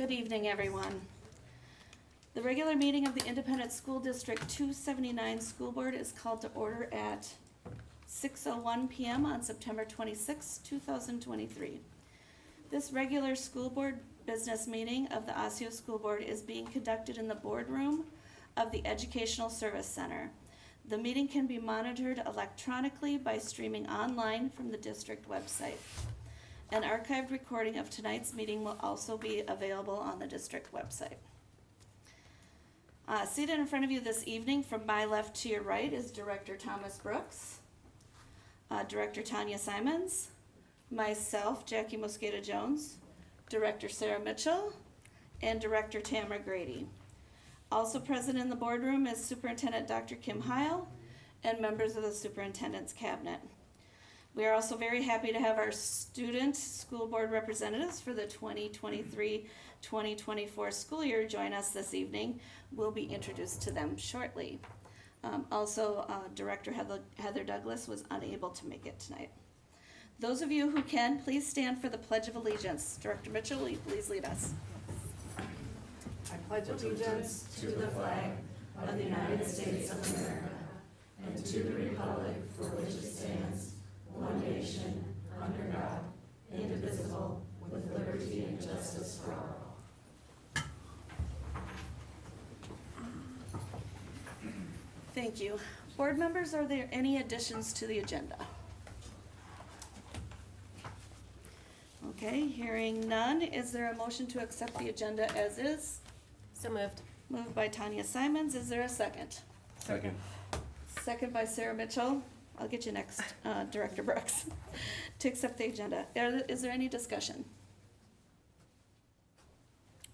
Good evening, everyone. The regular meeting of the Independent School District 279 School Board is called to order at 6:01 p.m. on September 26, 2023. This regular school board business meeting of the Osseo School Board is being conducted in the boardroom of the Educational Service Center. The meeting can be monitored electronically by streaming online from the district website. An archived recording of tonight's meeting will also be available on the district website. Seated in front of you this evening from my left to your right is Director Thomas Brooks, Director Tanya Simons, myself, Jackie Mosqueda Jones, Director Sarah Mitchell, and Director Tamara Grady. Also present in the boardroom is Superintendent Dr. Kim Heil and members of the Superintendent's Cabinet. We are also very happy to have our student school board representatives for the 2023-2024 school year join us this evening. We'll be introduced to them shortly. Director Heather Douglas was unable to make it tonight. Those of you who can, please stand for the Pledge of Allegiance. Director Mitchell, will you please lead us? I pledge allegiance to the flag of the United States of America and to the republic for which it stands, one nation, under God, indivisible, with liberty and justice for all. Thank you. Board members, are there any additions to the agenda? Okay, hearing none, is there a motion to accept the agenda as is? So moved. Moved by Tanya Simons, is there a second? Second. Second by Sarah Mitchell. I'll get you next, Director Brooks, to accept the agenda. Is there any discussion?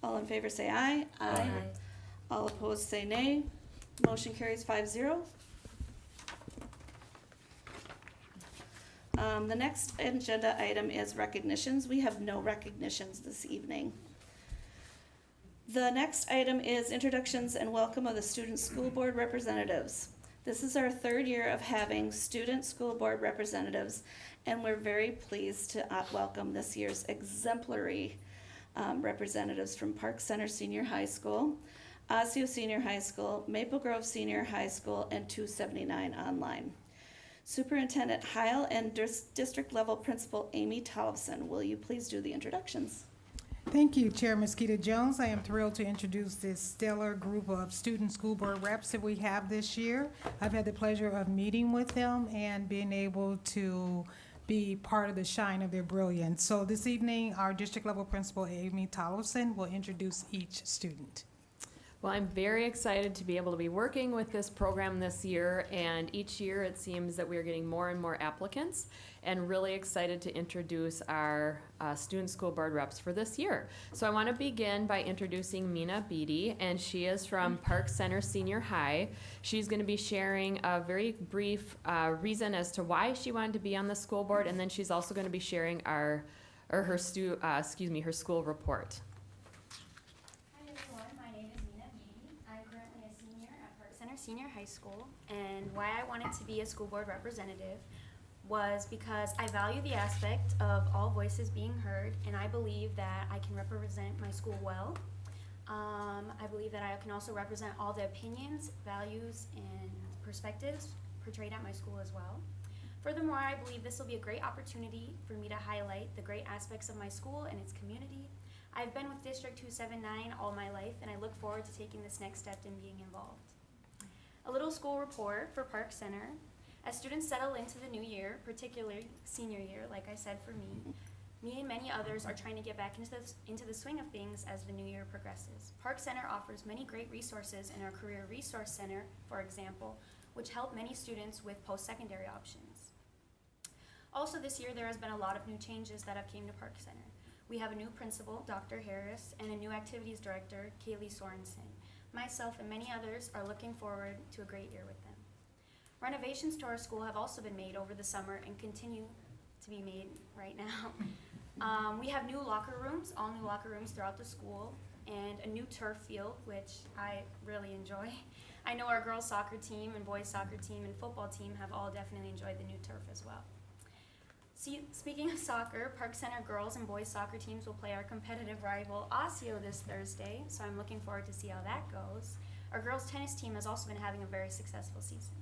All in favor say aye. Aye. All opposed say nay. Motion carries 5-0. The next agenda item is recognitions. We have no recognitions this evening. The next item is introductions and welcome of the student school board representatives. This is our third year of having student school board representatives, and we're very pleased to welcome this year's exemplary representatives from Park Center Senior High School, Osseo Senior High School, Maple Grove Senior High School, and 279 Online. Superintendent Heil and District Level Principal Amy Tollefson, will you please do the introductions? Thank you, Chair Mosqueda Jones. I am thrilled to introduce this stellar group of student school board reps that we have this year. I've had the pleasure of meeting with them and being able to be part of the shine of their brilliance. So this evening, our district level principal, Amy Tollefson, will introduce each student. Well, I'm very excited to be able to be working with this program this year, and each year it seems that we are getting more and more applicants, and really excited to introduce our student school board reps for this year. So I want to begin by introducing Mina Beatty, and she is from Park Center Senior High. She's going to be sharing a very brief reason as to why she wanted to be on the school board, and then she's also going to be sharing her school report. Senior High School, and why I wanted to be a school board representative was because I value the aspect of all voices being heard, and I believe that I can represent my school well. I believe that I can also represent all the opinions, values, and perspectives portrayed at my school as well. Furthermore, I believe this will be a great opportunity for me to highlight the great aspects of my school and its community. I've been with District 279 all my life, and I look forward to taking this next step in being involved. A little school report for Park Center. As students settle into the new year, particularly senior year, like I said for me and many others are trying to get back into the swing of things as the new year progresses. Park Center offers many great resources in our Career Resource Center, for example, which help many students with post-secondary options. Also this year, there has been a lot of new changes that have came to Park Center. We have a new principal, Dr. Harris, and a new activities director, Kaylee Sorensen. Myself and many others are looking forward to a great year with them. Renovations to our school have also been made over the summer and continue to be made right now. We have new locker rooms, all new locker rooms throughout the school, and a new turf field, which I really enjoy. I know our girls soccer team and boys soccer team and football team have all definitely enjoyed the new turf as well. Speaking of soccer, Park Center girls and boys soccer teams will play our competitive rival Osseo this Thursday, so I'm looking forward to see how that goes. Our girls tennis team has also been having a very successful season.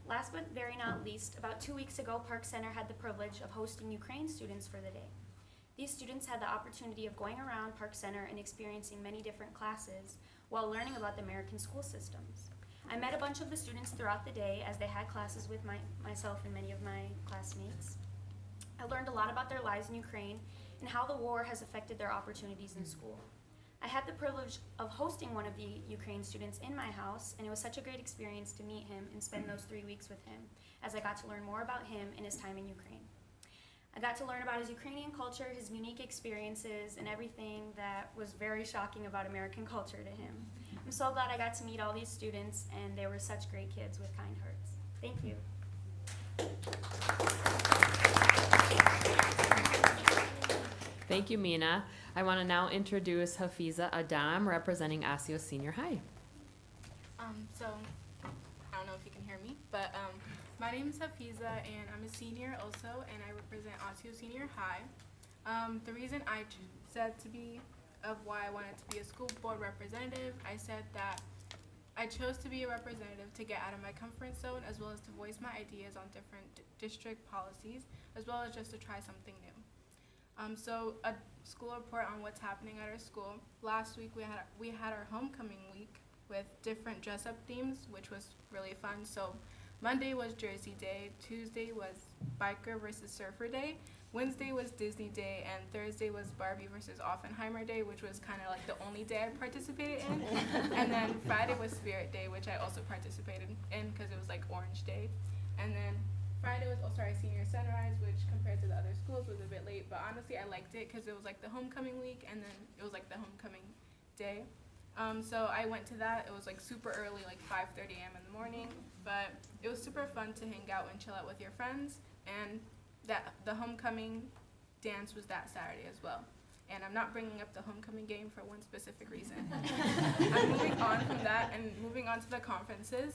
Last but very not least, about 2 weeks ago, Park Center had the privilege of hosting Ukraine students for the day. These students had the opportunity of going around Park Center and experiencing many different classes while learning about the American school systems. I met a bunch of the students throughout the day as they had classes with myself and many of my classmates. I learned a lot about their lives in Ukraine and how the war has affected their opportunities in school. I had the privilege of hosting one of the Ukraine students in my house, and it was such a great experience to meet him and spend those 3 weeks with him, as I got to learn more about him and his time in Ukraine. I got to learn about his Ukrainian culture, his unique experiences, and everything that was very shocking about American culture to him. I'm so glad I got to meet all these students, and they were such great kids with kind hearts. Thank you. Thank you, Mina. I want to now introduce Hafiza Adam, representing Osseo Senior High. So, I don't know if you can hear me, but my name is Hafiza, and I'm a senior also, and I represent Osseo Senior High. The reason I said to be of why I wanted to be a school board representative, I said that I chose to be a representative to get out of my comfort zone, as well as to voice my ideas on different district policies, as well as just to try something new. So a school report on what's happening at our school. Last week we had our homecoming week with different dress-up themes, which was really fun. So Monday was Jersey Day, Tuesday was Biker versus Surfer Day, Wednesday was Disney Day, and Thursday was Barbie versus Oppenheimer Day, which was kind of like the only day I participated in. And then Friday was Spirit Day, which I also participated in because it was like Orange Day. And then Friday was also our senior sunrise, which compared to the other schools was a bit late, but honestly I liked it because it was like the homecoming week, and then it was like the homecoming day. So I went to that. It was like super early, like 5:30 a.m. in the morning, but it was super fun to hang out and chill out with your friends. And that the homecoming dance was that Saturday as well. And I'm not bringing up the homecoming game for one specific reason. I'm moving on from that and moving on to the conferences.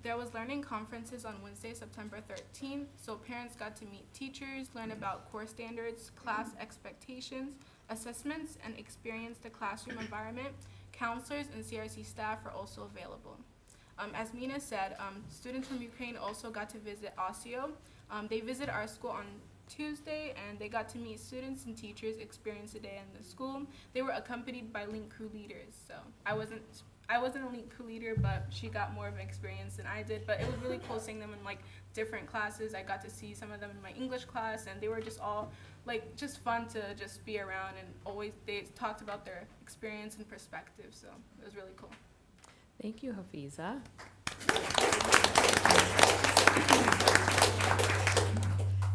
There was learning conferences on Wednesday, September 13th, so parents got to meet teachers, learn about core standards, class expectations, assessments, and experience the classroom environment. Counselors and CRC staff are also available. As Mina said, students from Ukraine also got to visit Osseo. They visited our school on Tuesday, and they got to meet students and teachers, experience a day in the school. They were accompanied by Link crew leaders, so I wasn't a Link crew leader, but she got more of an experience than I did. But it was really cool seeing them in like different classes. I got to see some of them in my English class, and they were just all like just fun to just be around, and always they talked about their experience and perspective, so it was really cool. Thank you, Hafiza.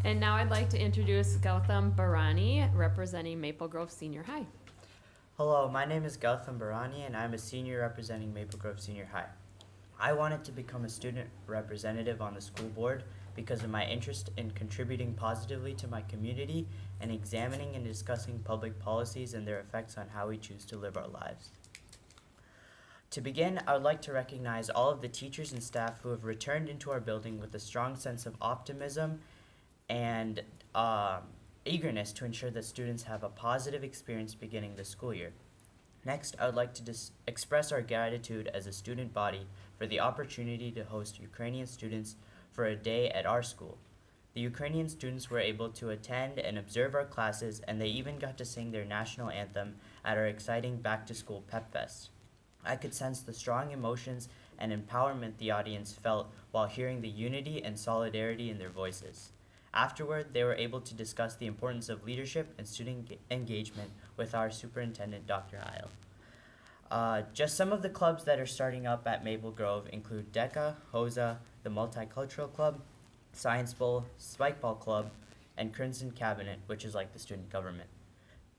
And now I'd like to introduce Gautam Barani, representing Maple Grove Senior High. Hello, my name is Gautam Barani, and I'm a senior representing Maple Grove Senior High. I wanted to become a student representative on the school board because of my interest in contributing positively to my community and examining and discussing public policies and their effects on how we choose to live our lives. To begin, I would like to recognize all of the teachers and staff who have returned into our building with a strong sense of optimism and eagerness to ensure that students have a positive experience beginning the school year. Next, I would like to express our gratitude as a student body for the opportunity to host Ukrainian students for a day at our school. The Ukrainian students were able to attend and observe our classes, and they even got to sing their national anthem at our exciting back-to-school Pep Fest. I could sense the strong emotions and empowerment the audience felt while hearing the unity and solidarity in their voices. Afterward, they were able to discuss the importance of leadership and student engagement with our superintendent, Dr. Heil. Just some of the clubs that are starting up at Maple Grove include DECA, HOSA, the Multicultural Club, Science Bowl, Spike Ball Club, and Crimson Cabinet, which is like the student government.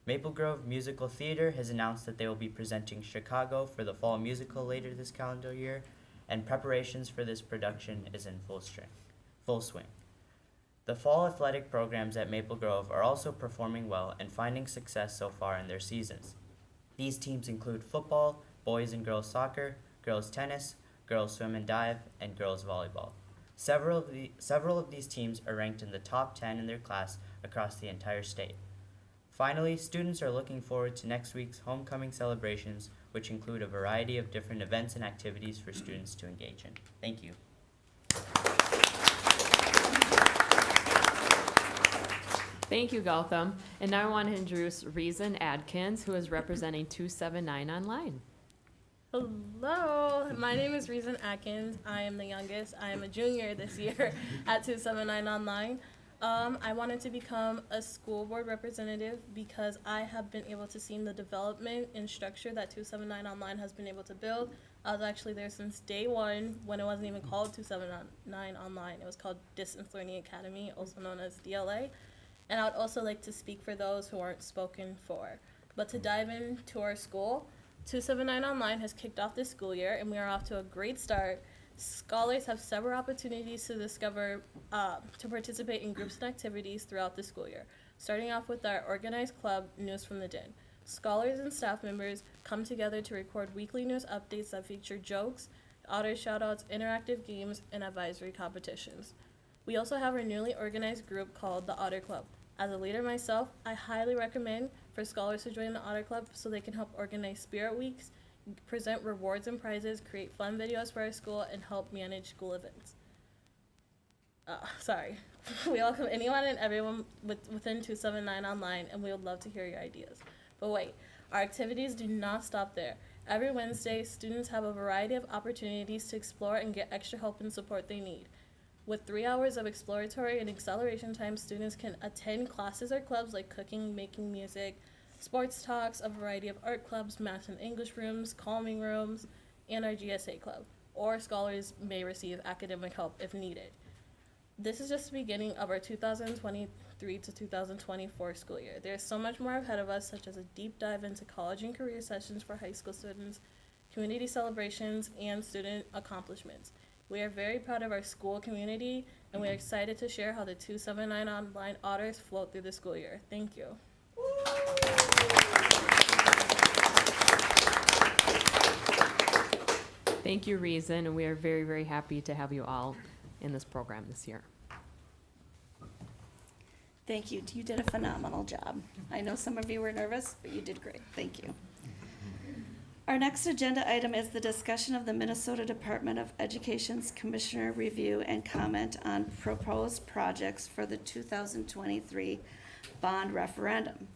Maple Grove Musical Theater has announced that they will be presenting Chicago for the fall musical later this calendar year, and preparations for this production is in full swing. The fall athletic programs at Maple Grove are also performing well and finding success so far in their seasons. These teams include football, boys and girls soccer, girls tennis, girls swim and dive, and girls volleyball. Several of these teams are ranked in the top 10 in their class across the entire state. Finally, students are looking forward to next week's homecoming celebrations, which include a variety of different events and activities for students to engage in. Thank you. Thank you, Gautam. And now I want to introduce Reason Adkins, who is representing 279 Online. Hello, my name is Reason Atkins. I am the youngest. I am a junior this year at 279 Online. I wanted to become a school board representative because I have been able to see the development and structure that 279 Online has been able to build. I was actually there since day one when it wasn't even called 279 Online. It was called Distance Learning Academy, also known as DLA. And I would also like to speak for those who aren't spoken for. But to dive into our school, 279 Online has kicked off this school year, and we are off to a great start. Scholars have several opportunities to to participate in groups and activities throughout the school year, starting off with our organized club, News from the Den. Scholars and staff members come together to record weekly news updates that feature jokes, author shoutouts, interactive games, and advisory competitions. We also have our newly organized group called the Otter Club. As a leader myself, I highly recommend for scholars to join the Otter Club so they can help organize spirit weeks, present rewards and prizes, create fun videos for our school, and help manage school events. We welcome anyone and everyone within 279 Online, and we would love to hear your ideas. But wait, our activities do not stop there. Every Wednesday, students have a variety of opportunities to explore and get extra help and support they need. With 3 hours of exploratory and acceleration time, students can attend classes or clubs like cooking, making music, sports talks, a variety of art clubs, math and English rooms, calming rooms, and our GSA club. Or scholars may receive academic help if needed. This is just the beginning of our 2023 to 2024 school year. There's so much more ahead of us, such as a deep dive into college and career sessions for high school students, community celebrations, and student accomplishments. We are very proud of our school community, and we are excited to share how the 279 Online Otters float through the school year. Thank you. Thank you, Reason, and we are very, very happy to have you all in this program this year. Thank you. You did a phenomenal job. I know some of you were nervous, but you did great. Thank you. Our next agenda item is the discussion of the Minnesota Department of Education's Commissioner Review and Comment on proposed projects for the 2023 bond referendum.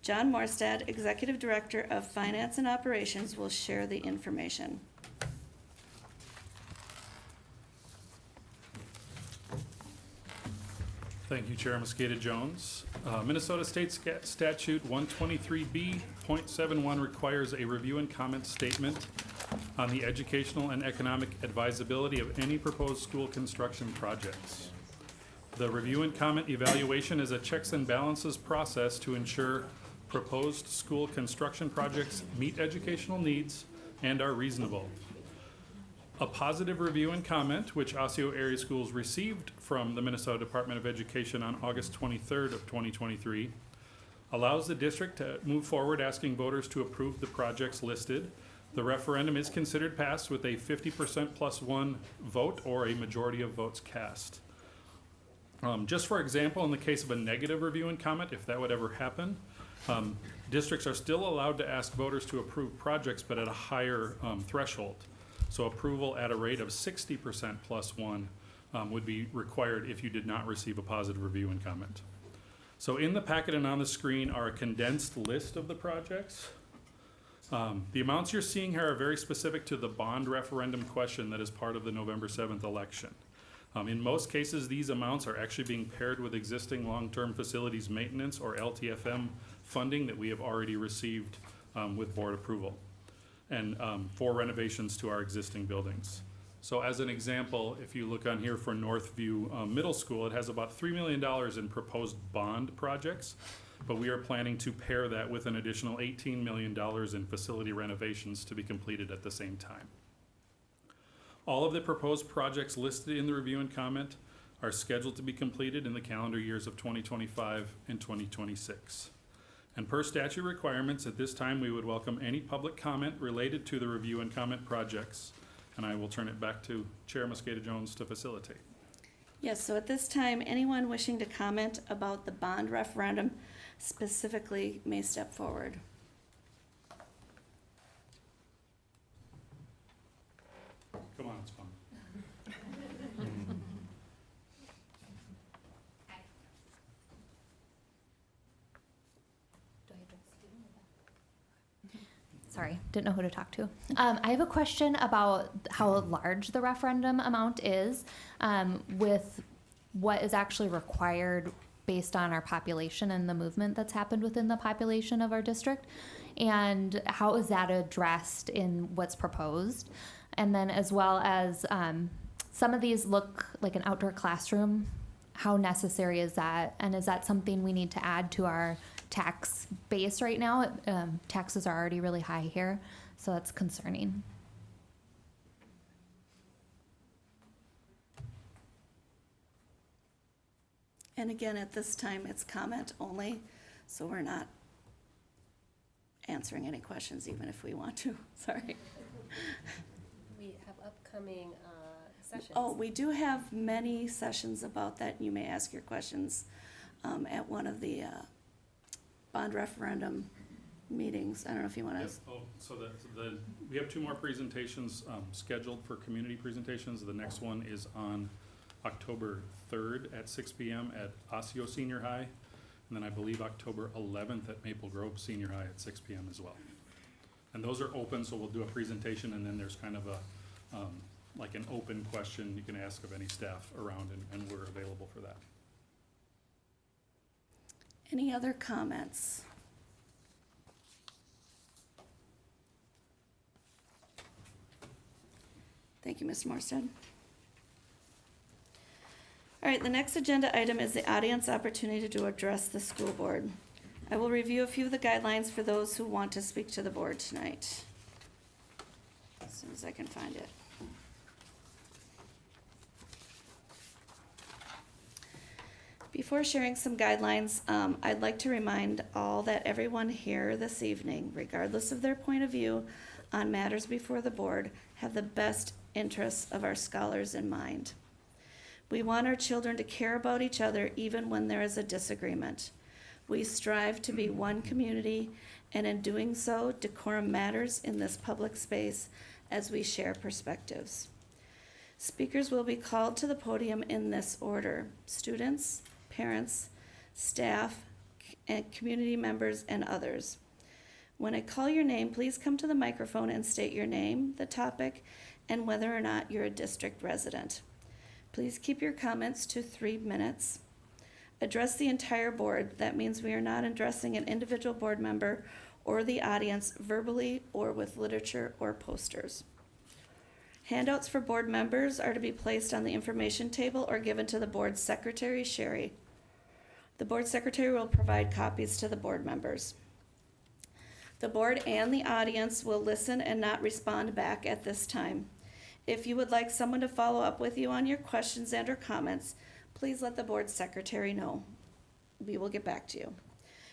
John Morstad, Executive Director of Finance and Operations, will share the information. Thank you, Chair Mosqueda-Jones. Minnesota State Statute 123B.71 requires a review and comment statement on the educational and economic advisability of any proposed school construction projects. The review and comment evaluation is a checks and balances process to ensure proposed school construction projects meet educational needs and are reasonable. A positive review and comment, which Osseo Area Schools received from the Minnesota Department of Education on August 23rd of 2023, allows the district to move forward asking voters to approve the projects listed. The referendum is considered passed with a 50% plus one vote or a majority of votes cast. Just for example, in the case of a negative review and comment, if that would ever happen, districts are still allowed to ask voters to approve projects, but at a higher threshold. So approval at a rate of 60% plus one would be required if you did not receive a positive review and comment. So in the packet and on the screen are a condensed list of the projects. The amounts you're seeing here are very specific to the bond referendum question that is part of the November 7th election. In most cases, these amounts are actually being paired with existing long-term facilities maintenance or LTFM funding that we have already received with board approval, and for renovations to our existing buildings. So as an example, if you look on here for Northview Middle School, it has about $3 million in proposed bond projects, but we are planning to pair that with an additional $18 million in facility renovations to be completed at the same time. All of the proposed projects listed in the review and comment are scheduled to be completed in the calendar years of 2025 and 2026. And per statute requirements, at this time, we would welcome any public comment related to the review and comment projects. And I will turn it back to Chair Mosqueda-Jones to facilitate. Yes, so at this time, anyone wishing to comment about the bond referendum specifically may step forward. Come on, it's fun. Sorry, didn't know who to talk to. I have a question about how large the referendum amount is with what is actually required based on our population and the movement that's happened within the population of our district. And how is that addressed in what's proposed? And then as well as some of these look like an outdoor classroom. How necessary is that? And is that something we need to add to our tax base right now? Taxes are already really high here, so that's concerning. And again, at this time, it's comment only, so we're not answering any questions even if we want to. Sorry. We have upcoming sessions. Oh, we do have many sessions about that. You may ask your questions at one of the bond referendum meetings. I don't know if you want to. Yep. Oh, so we have 2 more presentations scheduled for community presentations. The next one is on October 3rd at 6 p.m. at Osseo Senior High, and then I believe October 11th at Maple Grove Senior High at 6 p.m. as well. And those are open, so we'll do a presentation, and then there's kind of a like an open question you can ask of any staff around, and we're available for that. Any other comments? Thank you, Mr. Morstead. All right, the next agenda item is the audience opportunity to address the school board. I will review a few of the guidelines for those who want to speak to the board tonight. As soon as I can find it. Before sharing some guidelines, I'd like to remind all that everyone here this evening, regardless of their point of view on matters before the board, have the best interests of our scholars in mind. We want our children to care about each other even when there is a disagreement. We strive to be one community, and in doing so, decorum matters in this public space as we share perspectives. Speakers will be called to the podium in this order: students, parents, staff, and community members, and others. When I call your name, please come to the microphone and state your name, the topic, and whether or not you're a district resident. Please keep your comments to 3 minutes. Address the entire board. That means we are not addressing an individual board member or the audience verbally or with literature or posters. Handouts for board members are to be placed on the information table or given to the board secretary, Sherry. The board secretary will provide copies to the board members. The board and the audience will listen and not respond back at this time. If you would like someone to follow up with you on your questions and/or comments, please let the board secretary know. We will get back to you.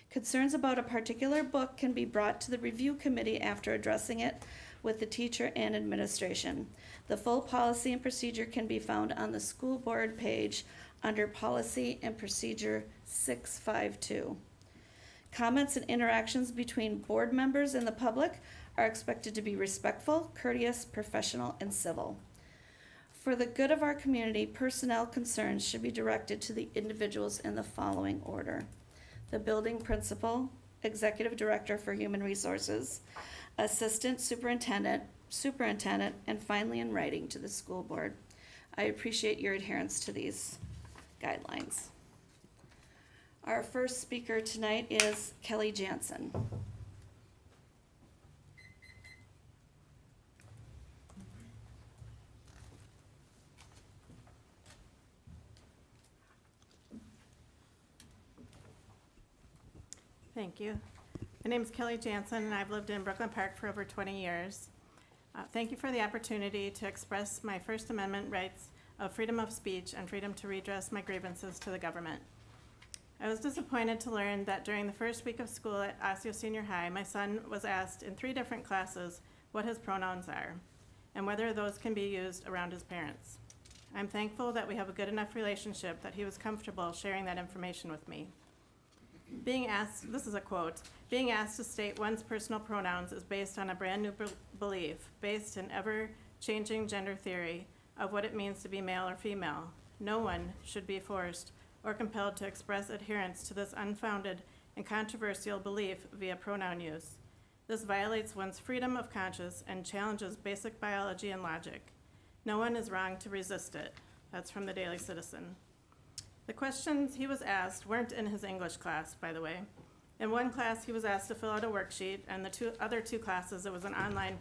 Concerns about a particular book can be brought to the review committee after addressing it with the teacher and administration. The full policy and procedure can be found on the school board page under Policy and Procedure 652. Comments and interactions between board members and the public are expected to be respectful, courteous, professional, and civil. For the good of our community, personnel concerns should be directed to the individuals in the following order: the building principal, executive director for human resources, assistant superintendent, and finally in writing to the school board. I appreciate your adherence to these guidelines. Our first speaker tonight is Kelly Jansen. Thank you. My name is Kelly Jansen, and I've lived in Brooklyn Park for over 20 years. Thank you for the opportunity to express my First Amendment rights of freedom of speech and freedom to redress my grievances to the government. I was disappointed to learn that during the first week of school at Osseo Senior High, my son was asked in 3 different classes what his pronouns are and whether those can be used around his parents. I'm thankful that we have a good enough relationship that he was comfortable sharing that information with me. Being asked, this is a quote, being asked to state one's personal pronouns is based on a brand new belief, based in ever-changing gender theory of what it means to be male or female. No one should be forced or compelled to express adherence to this unfounded and controversial belief via pronoun use. This violates one's freedom of conscience and challenges basic biology and logic. No one is wrong to resist it. That's from the Daily Citizen. The questions he was asked weren't in his English class, by the way. In one class, he was asked to fill out a worksheet, and the other two classes, it was an online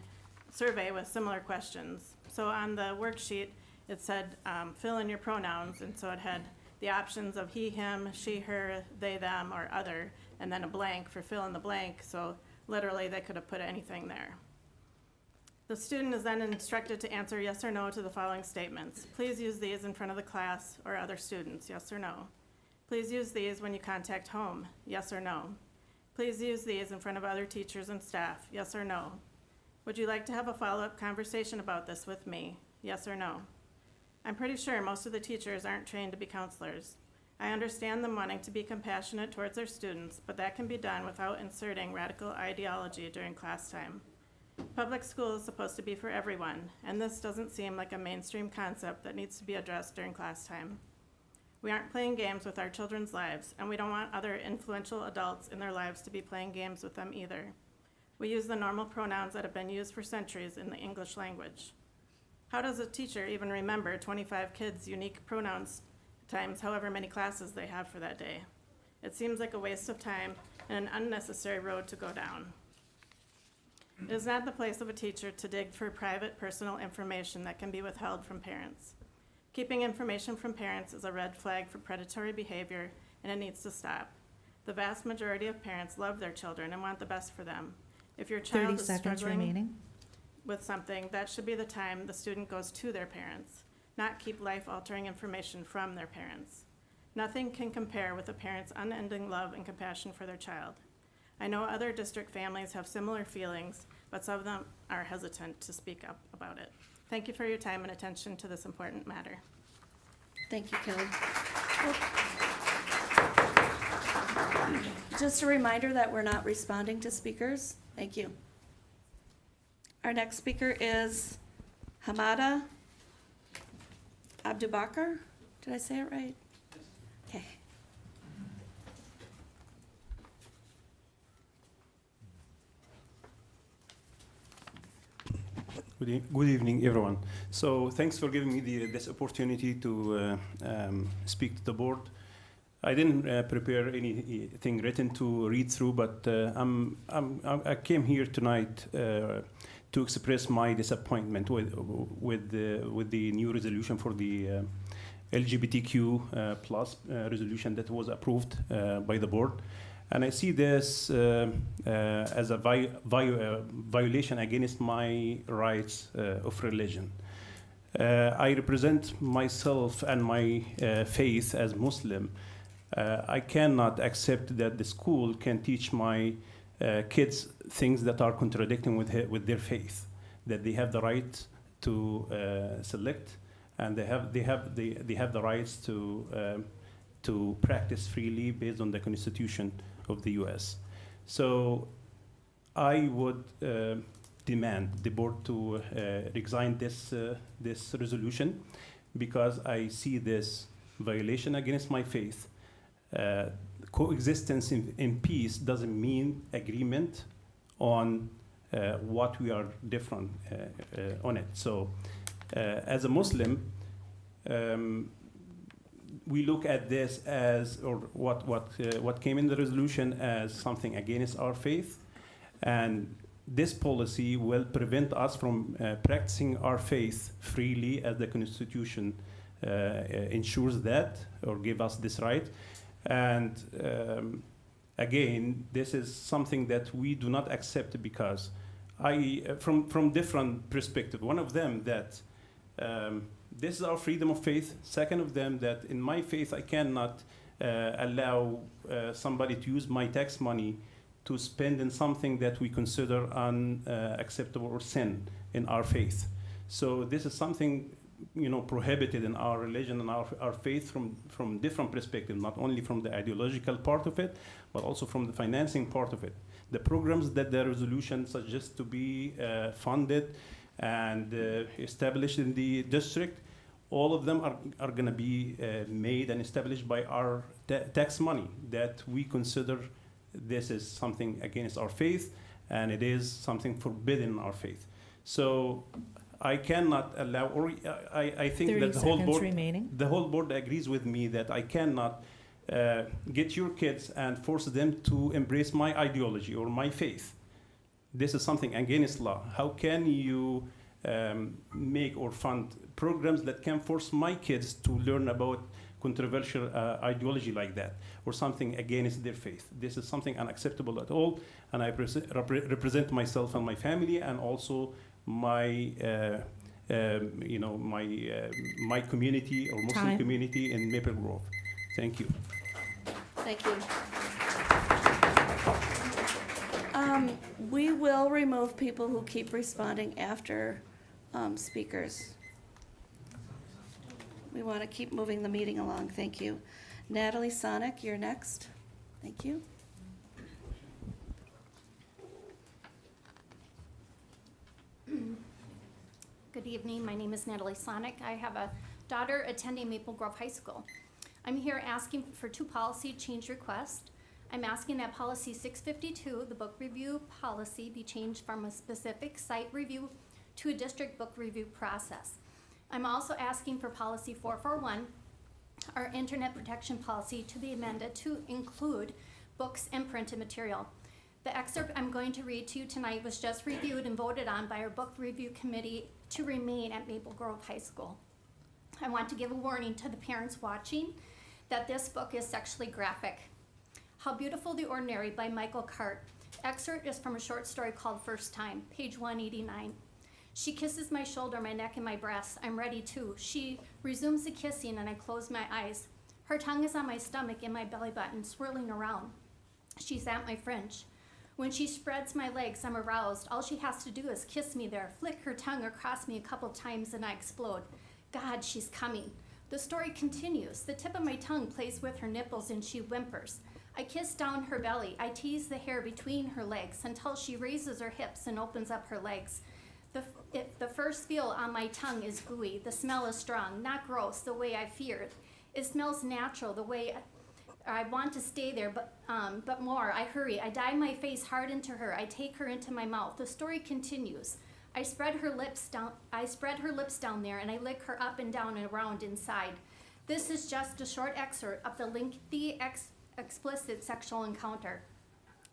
survey with similar questions. So on the worksheet, it said, fill in your pronouns, and so it had the options of he, him, she, her, they, them, or other, and then a blank for fill in the blank, so literally they could have put anything there. The student is then instructed to answer yes or no to the following statements. Please use these in front of the class or other students, yes or no. Please use these when you contact home, yes or no. Please use these in front of other teachers and staff, yes or no. Would you like to have a follow-up conversation about this with me, yes or no? I'm pretty sure most of the teachers aren't trained to be counselors. I understand them wanting to be compassionate towards their students, but that can be done without inserting radical ideology during class time. Public school is supposed to be for everyone, and this doesn't seem like a mainstream concept that needs to be addressed during class time. We aren't playing games with our children's lives, and we don't want other influential adults in their lives to be playing games with them either. We use the normal pronouns that have been used for centuries in the English language. How does a teacher even remember 25 kids' unique pronouns times however many classes they have for that day? It seems like a waste of time and an unnecessary road to go down. It is not the place of a teacher to dig for private, personal information that can be withheld from parents. Keeping information from parents is a red flag for predatory behavior, and it needs to stop. The vast majority of parents love their children and want the best for them. If your child 30 is seconds struggling remaining. with something, that should be the time the student goes to their parents, not keep life-altering information from their parents. Nothing can compare with a parent's unending love and compassion for their child. I know other district families have similar feelings, but some of them are hesitant to speak up about it. Thank you for your time and attention to this important matter. Thank you, Kelly. Just a reminder that we're not responding to speakers. Thank you. Our next speaker is Hamada Abdubakar. Did I say it right? Okay. Good evening, everyone. So thanks for giving me this opportunity to speak to the board. I didn't prepare anything written to read through, but I came here tonight to express my disappointment with the new resolution for the LGBTQ plus resolution that was approved by the board. And I see this as a violation against my rights of religion. I represent myself and my faith as Muslim. I cannot accept that the school can teach my kids things that are contradicting with their faith, that they have the right to select, and they have the rights to practice freely based on the Constitution of the U.S. So I would demand the board to resign this resolution, because I see this violation against my faith. Coexistence in peace doesn't mean agreement on what we are different on it. So as a Muslim, we look at this as, or what came in the resolution as something against our faith, and this policy will prevent us from practicing our faith freely, as the Constitution ensures that, or give us this right. And again, this is something that we do not accept, because from different perspectives. One of them that this is our freedom of faith. Second of them, that in my faith I cannot allow somebody to use my tax money to spend in something that we consider unacceptable or sin in our faith. So this is something prohibited in our religion and our faith from different perspectives, not only from the ideological part of it, but also from the financing part of it. The programs that the resolution suggests to be funded and established in the district, all of them are going to be made and established by our tax money that we consider this is something against our faith, and it is something forbidden in our faith. So I cannot allow, or I think that the whole board agrees with me that I cannot get your kids and force them to embrace my ideology or my faith. This is something against law. How can you make or fund programs that can force my kids to learn about controversial ideology like that or something against their faith? This is something unacceptable at all, and I represent myself and my family and also my my community or Muslim community in Maple Grove. Thank you. Thank you. We will remove people who keep responding after speakers. We want to keep moving the meeting along. Thank you. Natalie Sonic, you're next. Thank you. Good evening. My name is Natalie Sonic. I have a daughter attending Maple Grove High School. I'm here asking for 2 policy change requests. I'm asking that policy 652, the book review policy, be changed from a specific site review to a district book review process. I'm also asking for policy 441, our internet protection policy, to be amended to include books and printed material. The excerpt I'm going to read to you tonight was just reviewed and voted on by our book review committee to remain at Maple Grove High School. I want to give a warning to the parents watching that this book is sexually graphic. How Beautiful the Ordinary by Michael Cart. Excerpt is from a short story called First Time, page 189. She kisses my shoulder, my neck, and my breasts. I'm ready too. She resumes the kissing and I close my eyes. Her tongue is on my stomach and my belly button, swirling around. She's at my fringe. When she spreads my legs, I'm aroused. All she has to do is kiss me there, flick her tongue across me a couple times, and I explode. God, she's coming. The story continues. The tip of my tongue plays with her nipples and she whimpers. I kiss down her belly. I tease the hair between her legs until she raises her hips and opens up her legs. The first feel on my tongue is gooey. The smell is strong, not gross the way I feared. It smells natural the way I want to stay there, but more. I hurry. I dive my face hard into her. I take her into my mouth. The story continues. I spread her lips down there, and I lick her up and down and around inside. This is just a short excerpt of the lengthy, explicit sexual encounter.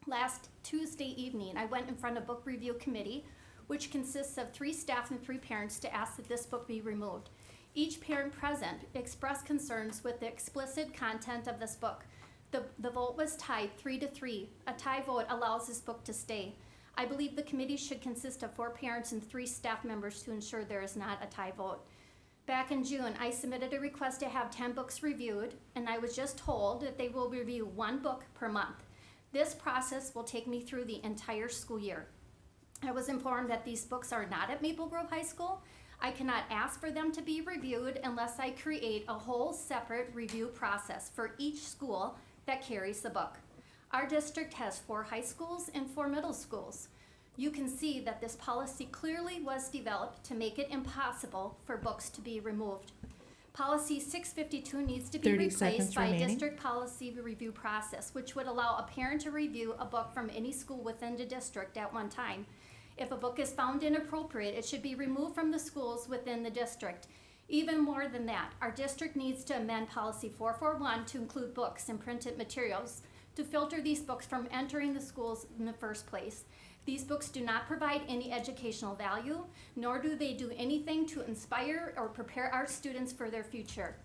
Last Tuesday evening, I went in front of book review committee, which consists of 3 staff and 3 parents, to ask that this book be removed. Each parent present expressed concerns with the explicit content of this book. The vote was tied 3-3. A tie vote allows this book to stay. I believe the committee should consist of 4 parents and 3 staff members to ensure there is not a tie vote. Back in June, I submitted a request to have 10 books reviewed, and I was just told that they will review 1 book per month. This process will take me through the entire school year. I was informed that these books are not at Maple Grove High School. I cannot ask for them to be reviewed unless I create a whole separate review process for each school that carries the book. Our district has 4 high schools and 4 middle schools. You can see that this policy clearly was developed to make it impossible for books to be removed. Policy 652 needs to be replaced by a district policy review process, which would allow a parent to review a book from any school within the district at one time. If a book is found inappropriate, it should be removed from the schools within the district. Even more than that, our district needs to amend policy 441 to include books and printed materials to filter these books from entering the schools in the first place. These books do not provide any educational value, nor do they do anything to inspire or prepare our students for their future.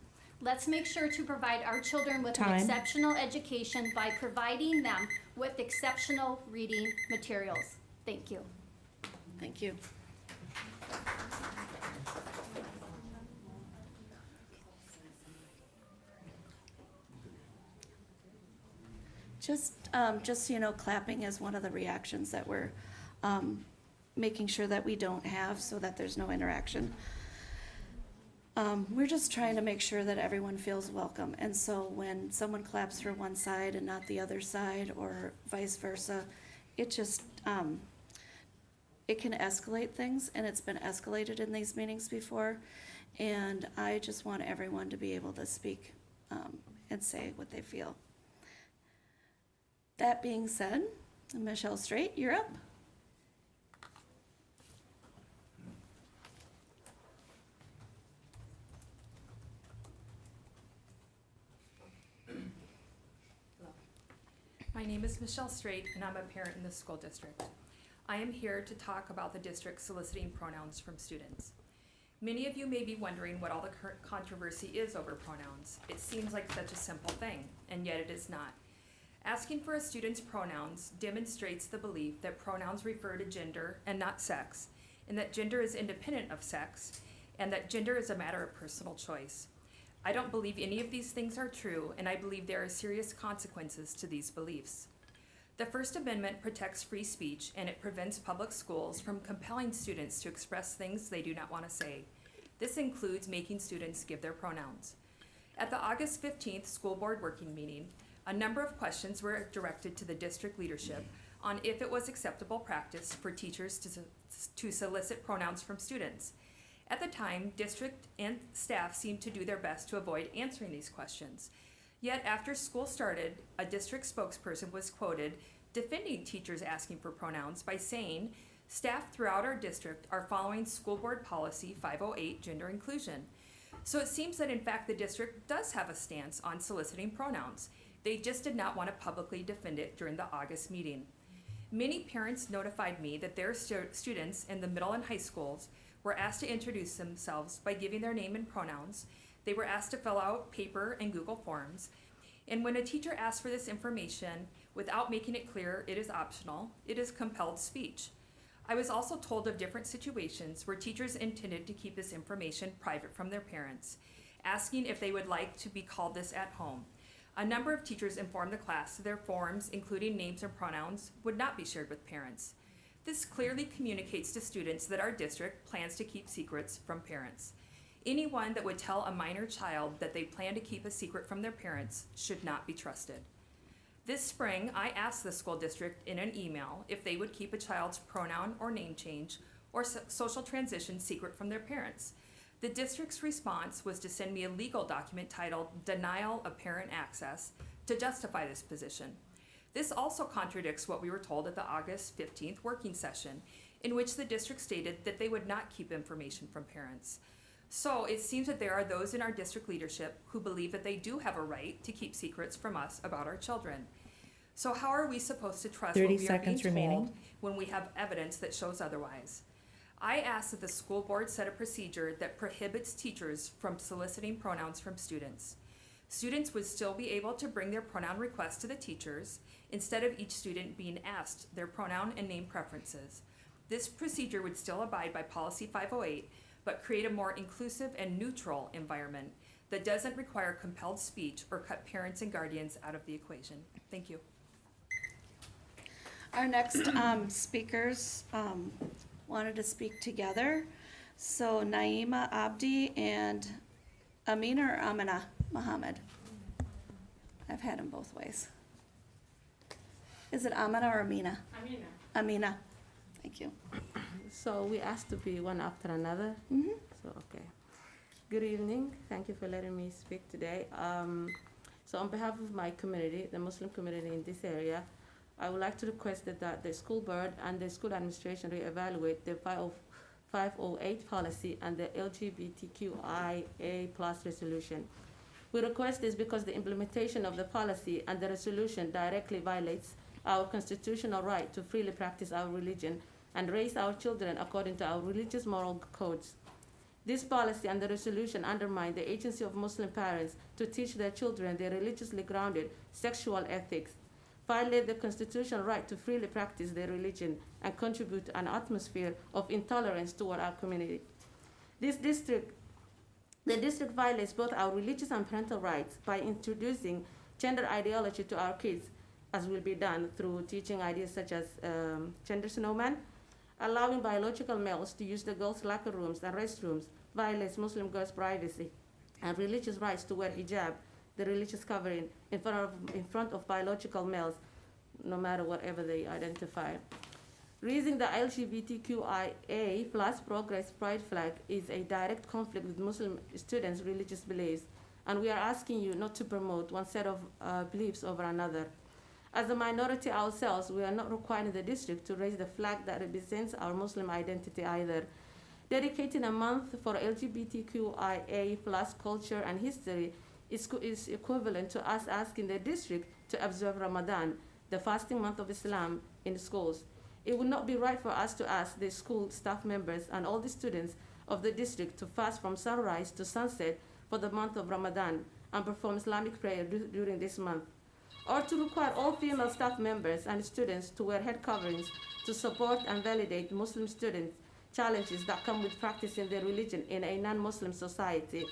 Let's make sure to provide our children with an exceptional education by providing them with exceptional reading materials. Thank you. Thank you. Just so you know, clapping is one of the reactions that we're making sure that we don't have so that there's no interaction. We're just trying to make sure that everyone feels welcome. And so when someone claps for one side and not the other side, or vice versa, it just, it can escalate things, and it's been escalated in these meetings before. And I just want everyone to be able to speak and say what they feel. That being said, Michelle Straight, you're up. My name is Michelle Straight, and I'm a parent in the school district. I am here to talk about the district soliciting pronouns from students. Many of you may be wondering what all the current controversy is over pronouns. It seems like such a simple thing, and yet it is not. Asking for a student's pronouns demonstrates the belief that pronouns refer to gender and not sex, and that gender is independent of sex, and that gender is a matter of personal choice. I don't believe any of these things are true, and I believe there are serious consequences to these beliefs. The First Amendment protects free speech, and it prevents public schools from compelling students to express things they do not want to say. This includes making students give their pronouns. At the August 15th school board working meeting, a number of questions were directed to the district leadership on if it was acceptable practice for teachers to solicit pronouns from students. At the time, district and staff seemed to do their best to avoid answering these questions. Yet after school started, a district spokesperson was quoted defending teachers asking for pronouns by saying, "Staff throughout our district are following School Board Policy 508, gender inclusion." So it seems that in fact the district does have a stance on soliciting pronouns. They just did not want to publicly defend it during the August meeting. Many parents notified me that their students in the middle and high schools were asked to introduce themselves by giving their name and pronouns. They were asked to fill out paper and Google forms. And when a teacher asks for this information without making it clear it is optional, it is compelled speech. I was also told of different situations where teachers intended to keep this information private from their parents, asking if they would like to be called this at home. A number of teachers informed the class that their forms, including names and pronouns, would not be shared with parents. This clearly communicates to students that our district plans to keep secrets from parents. Anyone that would tell a minor child that they plan to keep a secret from their parents should not be trusted. This spring, I asked the school district in an email if they would keep a child's pronoun or name change or social transition secret from their parents. The district's response was to send me a legal document titled Denial of Parent Access to justify this position. This also contradicts what we were told at the August 15th working session, in which the district stated that they would not keep information from parents. So it seems that there are those in our district leadership who believe that they do have a right to keep secrets from us about our children. So how are we supposed to trust what we are being told when we have evidence that shows otherwise? I ask that the school board set a procedure that prohibits teachers from soliciting pronouns from students. Students would still be able to bring their pronoun requests to the teachers instead of each student being asked their pronoun and name preferences. This procedure would still abide by Policy 508, but create a more inclusive and neutral environment that doesn't require compelled speech or cut parents and guardians out of the equation. Thank you. Our next speakers wanted to speak together. So Naima Abdi and Amina or Amina Muhammad? I've had them both ways. Is it Amina or Amina? Amina. Amina. Thank you. So we asked to be one after another. Mm-hmm. So, okay. Good evening. Thank you for letting me speak today. So on behalf of my community, the Muslim community in this area, I would like to request that the school board and the school administration reevaluate the 508 policy and the LGBTQIA+ resolution. We request this because the implementation of the policy and the resolution directly violates our constitutional right to freely practice our religion and raise our children according to our religious moral codes. This policy and the resolution undermine the agency of Muslim parents to teach their children their religiously grounded sexual ethics, violate the constitutional right to freely practice their religion, and contribute to an atmosphere of intolerance toward our community. The district violates both our religious and parental rights by introducing gender ideology to our kids, as will be done through teaching ideas such as gender snowman, allowing biological males to use the girls' locker rooms and restrooms violates Muslim girls' privacy and religious rights to wear hijab, the religious covering, in front of biological males, no matter whatever they identify. Raising the LGBTQIA plus progress pride flag is a direct conflict with Muslim students' religious beliefs, and we are asking you not to promote one set of beliefs over another. As a minority ourselves, we are not requiring the district to raise the flag that represents our Muslim identity either. Dedicating a month for LGBTQIA plus culture and history is equivalent to us asking the district to observe Ramadan, the fasting month of Islam, in schools. It would not be right for us to ask the school staff members and all the students of the district to fast from sunrise to sunset for the month of Ramadan and perform Islamic prayer during this month, or to require all female staff members and students to wear head coverings to support and validate Muslim students' challenges that come with practicing their religion in a non-Muslim society.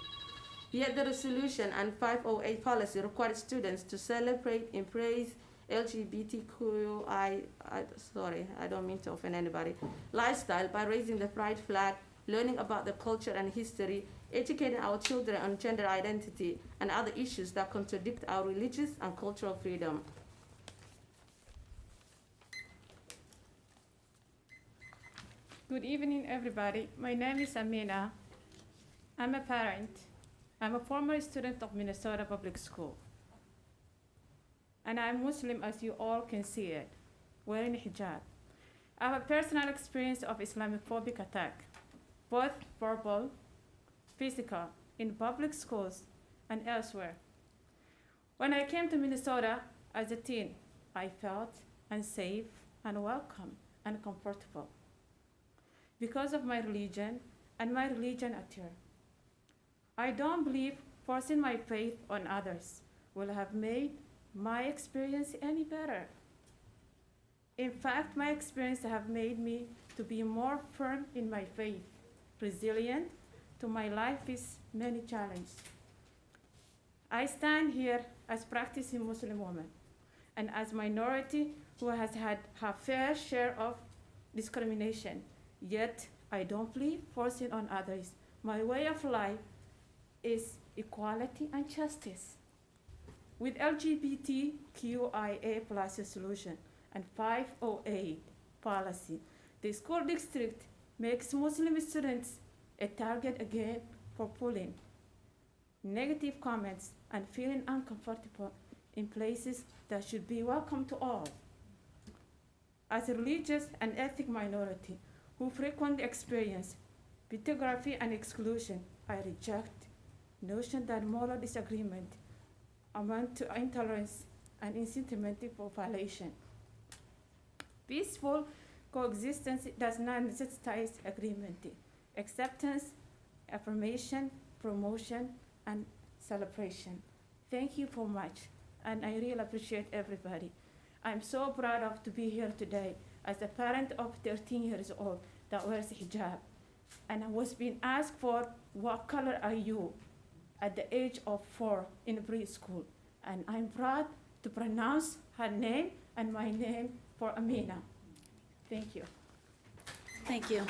Yet the resolution and 508 policy required students to celebrate and praise LGBTQI, I don't mean to offend anybody, lifestyle by raising the pride flag, learning about the culture and history, educating our children on gender identity and other issues that contradict our religious and cultural freedom. Good evening, everybody. My name is Amina. I'm a parent. I'm a former student of Minnesota Public School. And I'm Muslim, as you all can see it, wearing hijab. I have a personal experience of Islamophobic attack, both verbal, physical, in public schools and elsewhere. When I came to Minnesota as a teen, I felt unsafe and welcome and comfortable because of my religion and my religion attire. I don't believe forcing my faith on others will have made my experience any better. In fact, my experience have made me to be more firm in my faith, resilient to my life's many challenges. I stand here as practicing Muslim woman and as minority who has had her fair share of discrimination, yet I don't believe forcing on others. My way of life is equality and justice. With LGBTQIA plus solution and 508 policy, the school district makes Muslim students a target again for pulling negative comments and feeling uncomfortable in places that should be welcome to all. As a religious and ethnic minority who frequently experience bigotry and exclusion, I reject the notion that moral disagreement amount to intolerance and incentive for violation. Peaceful coexistence does not necessitate agreement. Acceptance, affirmation, promotion, and celebration. Thank you so much, and I really appreciate everybody. I'm so proud of to be here today as a parent of 13 years old that wears hijab. And I was being asked for, what color are you? At the age of 4 in preschool. And I'm proud to pronounce her name and my name for Amina. Thank you. Thank you.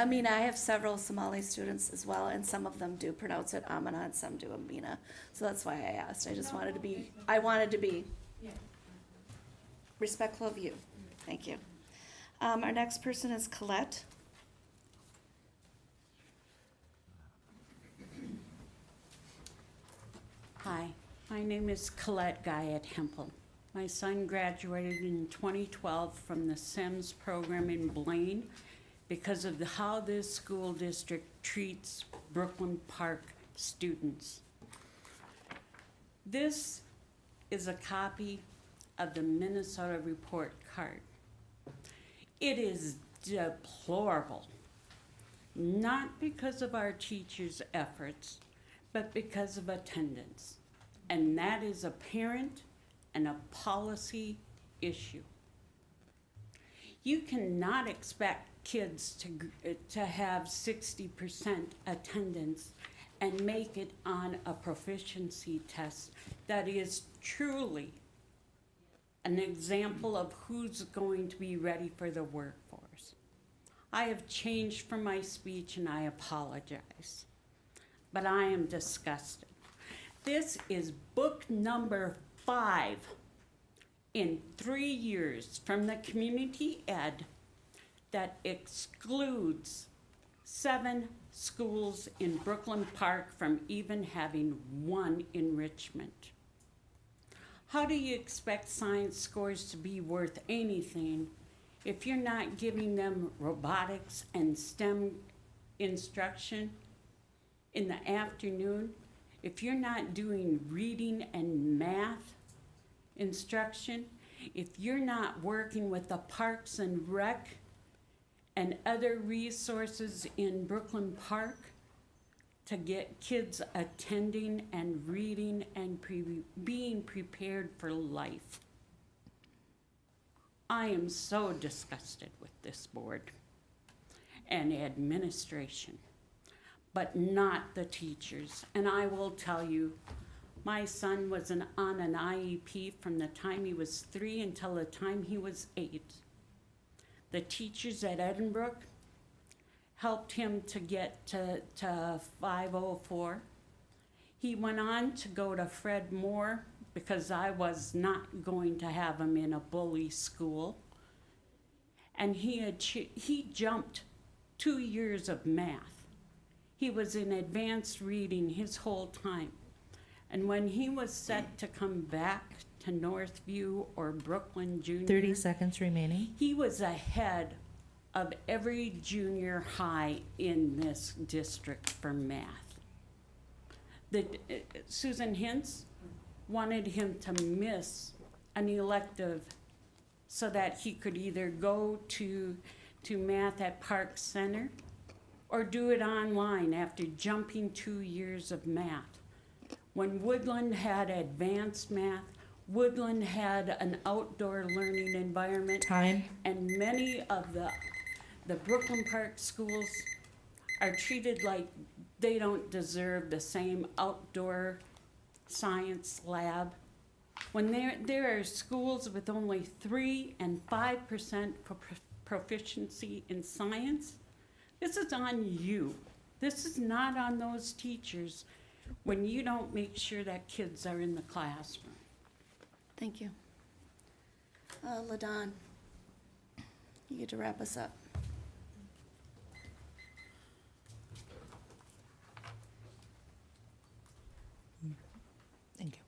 Amina, I have several Somali students as well, and some of them do pronounce it Amina and some do Amina. So that's why I asked. I wanted to be respectful of you. Thank you. Our next person is Colette. Hi, my name is Colette Guyette Hempel. My son graduated in 2012 from the SEMS program in Blaine because of how this school district treats Brooklyn Park students. This is a copy of the Minnesota report card. It is deplorable, not because of our teachers' efforts, but because of attendance. And that is a parent and a policy issue. You cannot expect kids to have 60% attendance and make it on a proficiency test that is truly an example of who's going to be ready for the workforce. I have changed from my speech and I apologize, but I am disgusted. This is book number 5 in 3 years from the community ed that excludes 7 schools in Brooklyn Park from even having one enrichment. How do you expect science scores to be worth anything if you're not giving them robotics and STEM instruction in the afternoon? If you're not doing reading and math instruction, if you're not working with the Parks and Rec and other resources in Brooklyn Park to get kids attending and reading and being prepared for life. I am so disgusted with this board and administration, but not the teachers. And I will tell you, my son was on an IEP from the time he was 3 until the time he was 8. The teachers at Edinburgh helped him to get to 504. He went on to go to Fred Moore because I was not going to have him in a bully school. And he jumped 2 years of math. He was in advanced reading his whole time. And when he was set to come back to Northview or Brooklyn Junior, 30 seconds remaining. he was ahead of every junior high in this district for math. Susan Hintz wanted him to miss an elective so that he could either go to math at Park Center or do it online after jumping 2 years of math. When Woodland had advanced math, Woodland had an outdoor learning environment. Time. And many of the Brooklyn Park schools are treated like they don't deserve the same outdoor science lab. When there are schools with only 3 and 5% proficiency in science, this is on you. This is not on those teachers when you don't make sure that kids are in the classroom. Thank you. LaDon, you get to wrap us up. Thank you.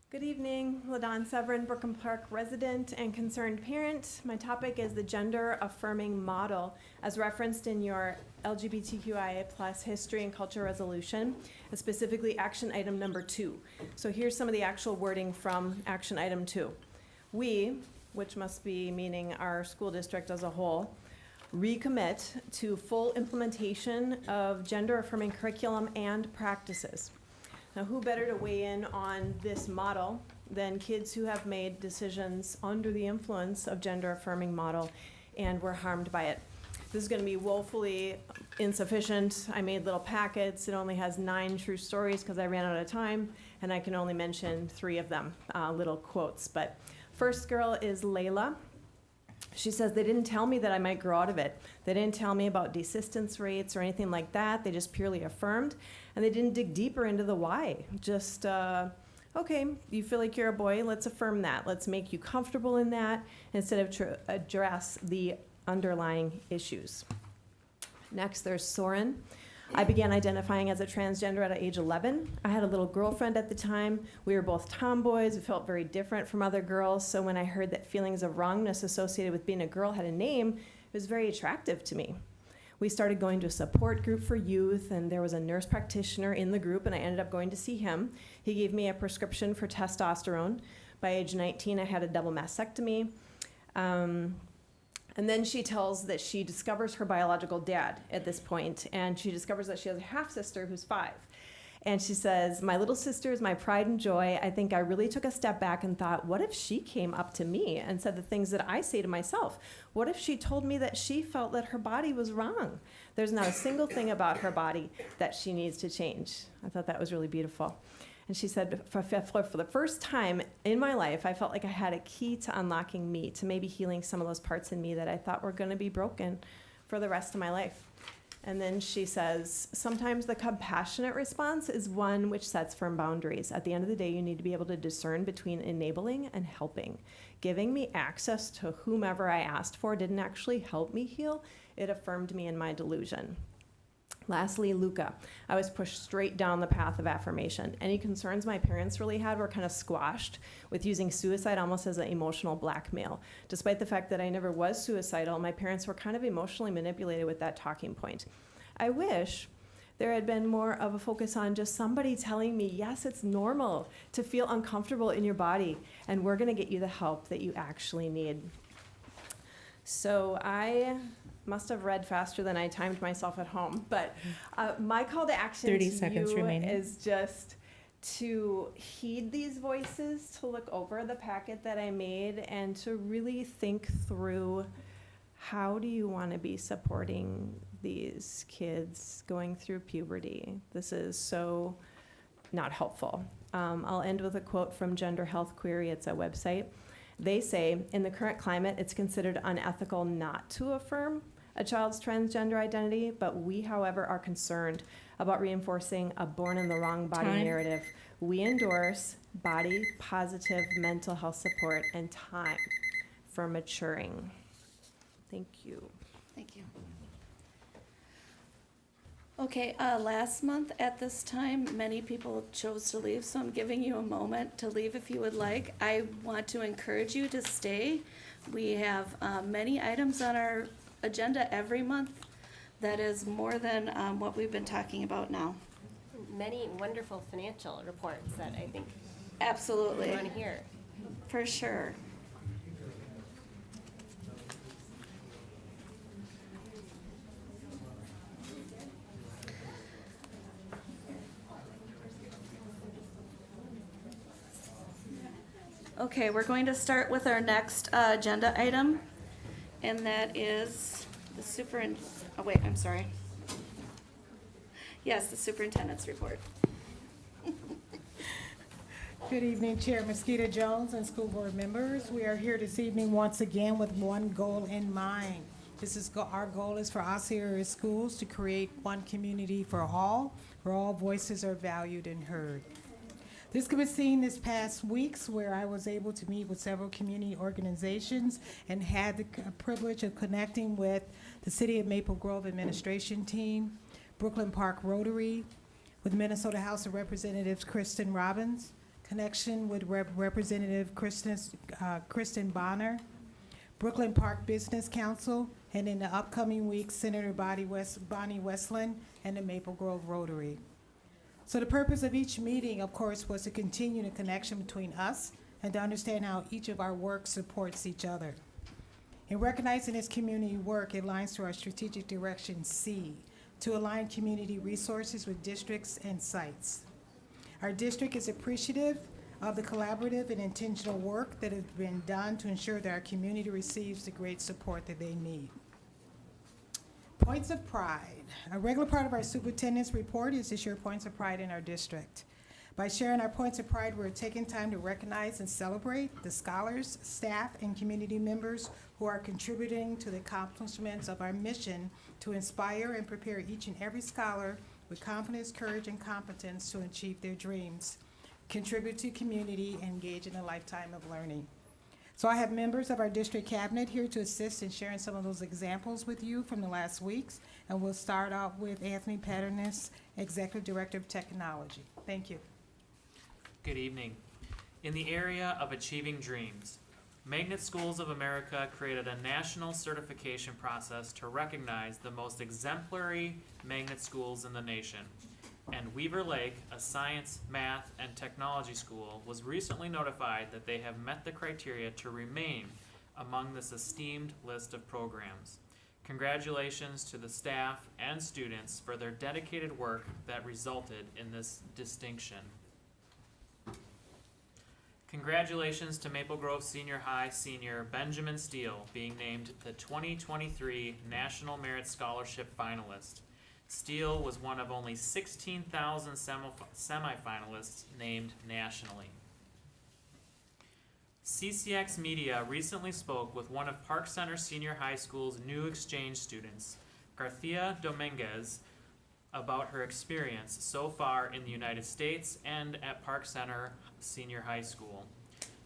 Good evening, LaDon Severin, Brooklyn Park resident and concerned parent. My topic is the gender affirming model as referenced in your LGBTQIA+ history and culture resolution, and specifically action item number 2. So here's some of the actual wording from action item 2. We, which must be meaning our school district as a whole, recommit to full implementation of gender affirming curriculum and practices. Now, who better to weigh in on this model than kids who have made decisions under the influence of gender affirming model and were harmed by it? This is going to be woefully insufficient. I made little packets. It only has 9 true stories because I ran out of time, and I can only mention 3 of them, little quotes. But first girl is Layla. She says, they didn't tell me that I might grow out of it. They didn't tell me about desistance rates or anything like that. They just purely affirmed, and they didn't dig deeper into the why. Just, okay, you feel like you're a boy, let's affirm that. Let's make you comfortable in that instead of address the underlying issues. Next, there's Soren. I began identifying as a transgender at age 11. I had a little girlfriend at the time. We were both tomboys. We felt very different from other girls. So when I heard that feelings of wrongness associated with being a girl had a name, it was very attractive to me. We started going to a support group for youth, and there was a nurse practitioner in the group, and I ended up going to see him. He gave me a prescription for testosterone. By age 19, I had a double mastectomy. And then she tells that she discovers her biological dad at this point, and she discovers that she has a half-sister who's 5. And she says, my little sister is my pride and joy. I think I really took a step back and thought, what if she came up to me and said the things that I say to myself? What if she told me that she felt that her body was wrong? There's not a single thing about her body that she needs to change. I thought that was really beautiful. And she said, for the first time in my life, I felt like I had a key to unlocking me, to maybe healing some of those parts in me that I thought were going to be broken for the rest of my life. And then she says, sometimes the compassionate response is one which sets firm boundaries. At the end of the day, you need to be able to discern between enabling and helping. Giving me access to whomever I asked for didn't actually help me heal. It affirmed me in my delusion. Lastly, Luca. I was pushed straight down the path of affirmation. Any concerns my parents really had were kind of squashed with using suicide almost as an emotional blackmail. Despite the fact that I never was suicidal, my parents were kind of emotionally manipulated with that talking point. I wish there had been more of a focus on just somebody telling me, yes, it's normal to feel uncomfortable in your body, and we're going to get you the help that you actually need. So I must have read faster than I timed myself at home, but my call to action 30 to seconds you remaining. is just to heed these voices, to look over the packet that I made, and to really think through, how do you want to be supporting these kids going through puberty? This is so not helpful. I'll end with a quote from Gender Health Query. It's a website. They say, in the current climate, it's considered unethical not to affirm a child's transgender identity, but we, however, are concerned about reinforcing a born in the wrong body Time. narrative. We endorse body positive mental health support and time for maturing. Thank you. Thank you. Okay, last month at this time, many people chose to leave, so I'm giving you a moment to leave if you would like. I want to encourage you to stay. We have many items on our agenda every month. That is more than what we've been talking about now. Many wonderful financial reports that I think Absolutely. we want to hear. For sure. Okay, we're going to start with our next agenda item, and that is the I'm sorry. Yes, the superintendent's report. Good evening, Chair Mosquito Jones and school board members. We are here this evening once again with one goal in mind. Our goal is for us here at schools to create one community for all, where all voices are valued and heard. This can be seen this past weeks where I was able to meet with several community organizations and had the privilege of connecting with the City of Maple Grove administration team, Brooklyn Park Rotary, with Minnesota House of Representatives Kristen Robbins, connection with Representative Kristen Bonner, Brooklyn Park Business Council, and in the upcoming weeks, Senator Bonnie Westland and the Maple Grove Rotary. So the purpose of each meeting, of course, was to continue the connection between us and to understand how each of our work supports each other. In recognizing this community work, it aligns to our strategic direction C, to align community resources with districts and sites. Our district is appreciative of the collaborative and intentional work that has been done to ensure that our community receives the great support that they need. Points of pride. A regular part of our superintendent's report is to share points of pride in our district. By sharing our points of pride, we're taking time to recognize and celebrate the scholars, staff, and community members who are contributing to the accomplishments of our mission to inspire and prepare each and every scholar with confidence, courage, and competence to achieve their dreams, contribute to community, and engage in a lifetime of learning. So I have members of our district cabinet here to assist in sharing some of those examples with you from the last weeks. And we'll start out with Anthony Patternis, Executive Director of Technology. Thank you. Good evening. In the area of achieving dreams, Magnet Schools of America created a national certification process to recognize the most exemplary magnet schools in the nation. And Weaver Lake, a science, math, and technology school, was recently notified that they have met the criteria to remain among this esteemed list of programs. Congratulations to the staff and students for their dedicated work that resulted in this distinction. Congratulations to Maple Grove Senior High senior Benjamin Steele being named the 2023 National Merit Scholarship finalist. Steele was one of only 16,000 semifinalists named nationally. CCX Media recently spoke with one of Park Center Senior High School's new exchange students, Garcia Dominguez, about her experience so far in the United States and at Park Center Senior High School.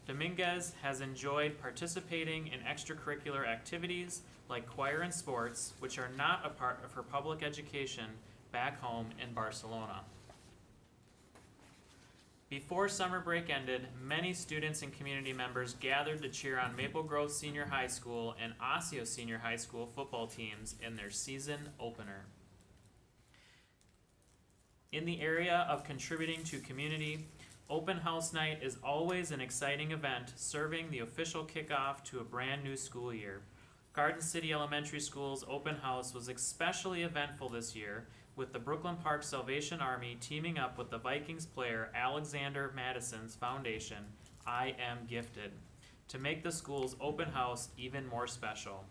Dominguez has enjoyed participating in extracurricular activities like choir and sports, which are not a part of her public education back home in Barcelona. Before summer break ended, many students and community members gathered to cheer on Maple Grove Senior High School and Osseo Senior High School football teams in their season opener. In the area of contributing to community, Open House Night is always an exciting event serving the official kickoff to a brand new school year. Garden City Elementary School's open house was especially eventful this year, with the Brooklyn Park Salvation Army teaming up with the Vikings player Alexander Madison's foundation, I Am Gifted, to make the school's open house even more special.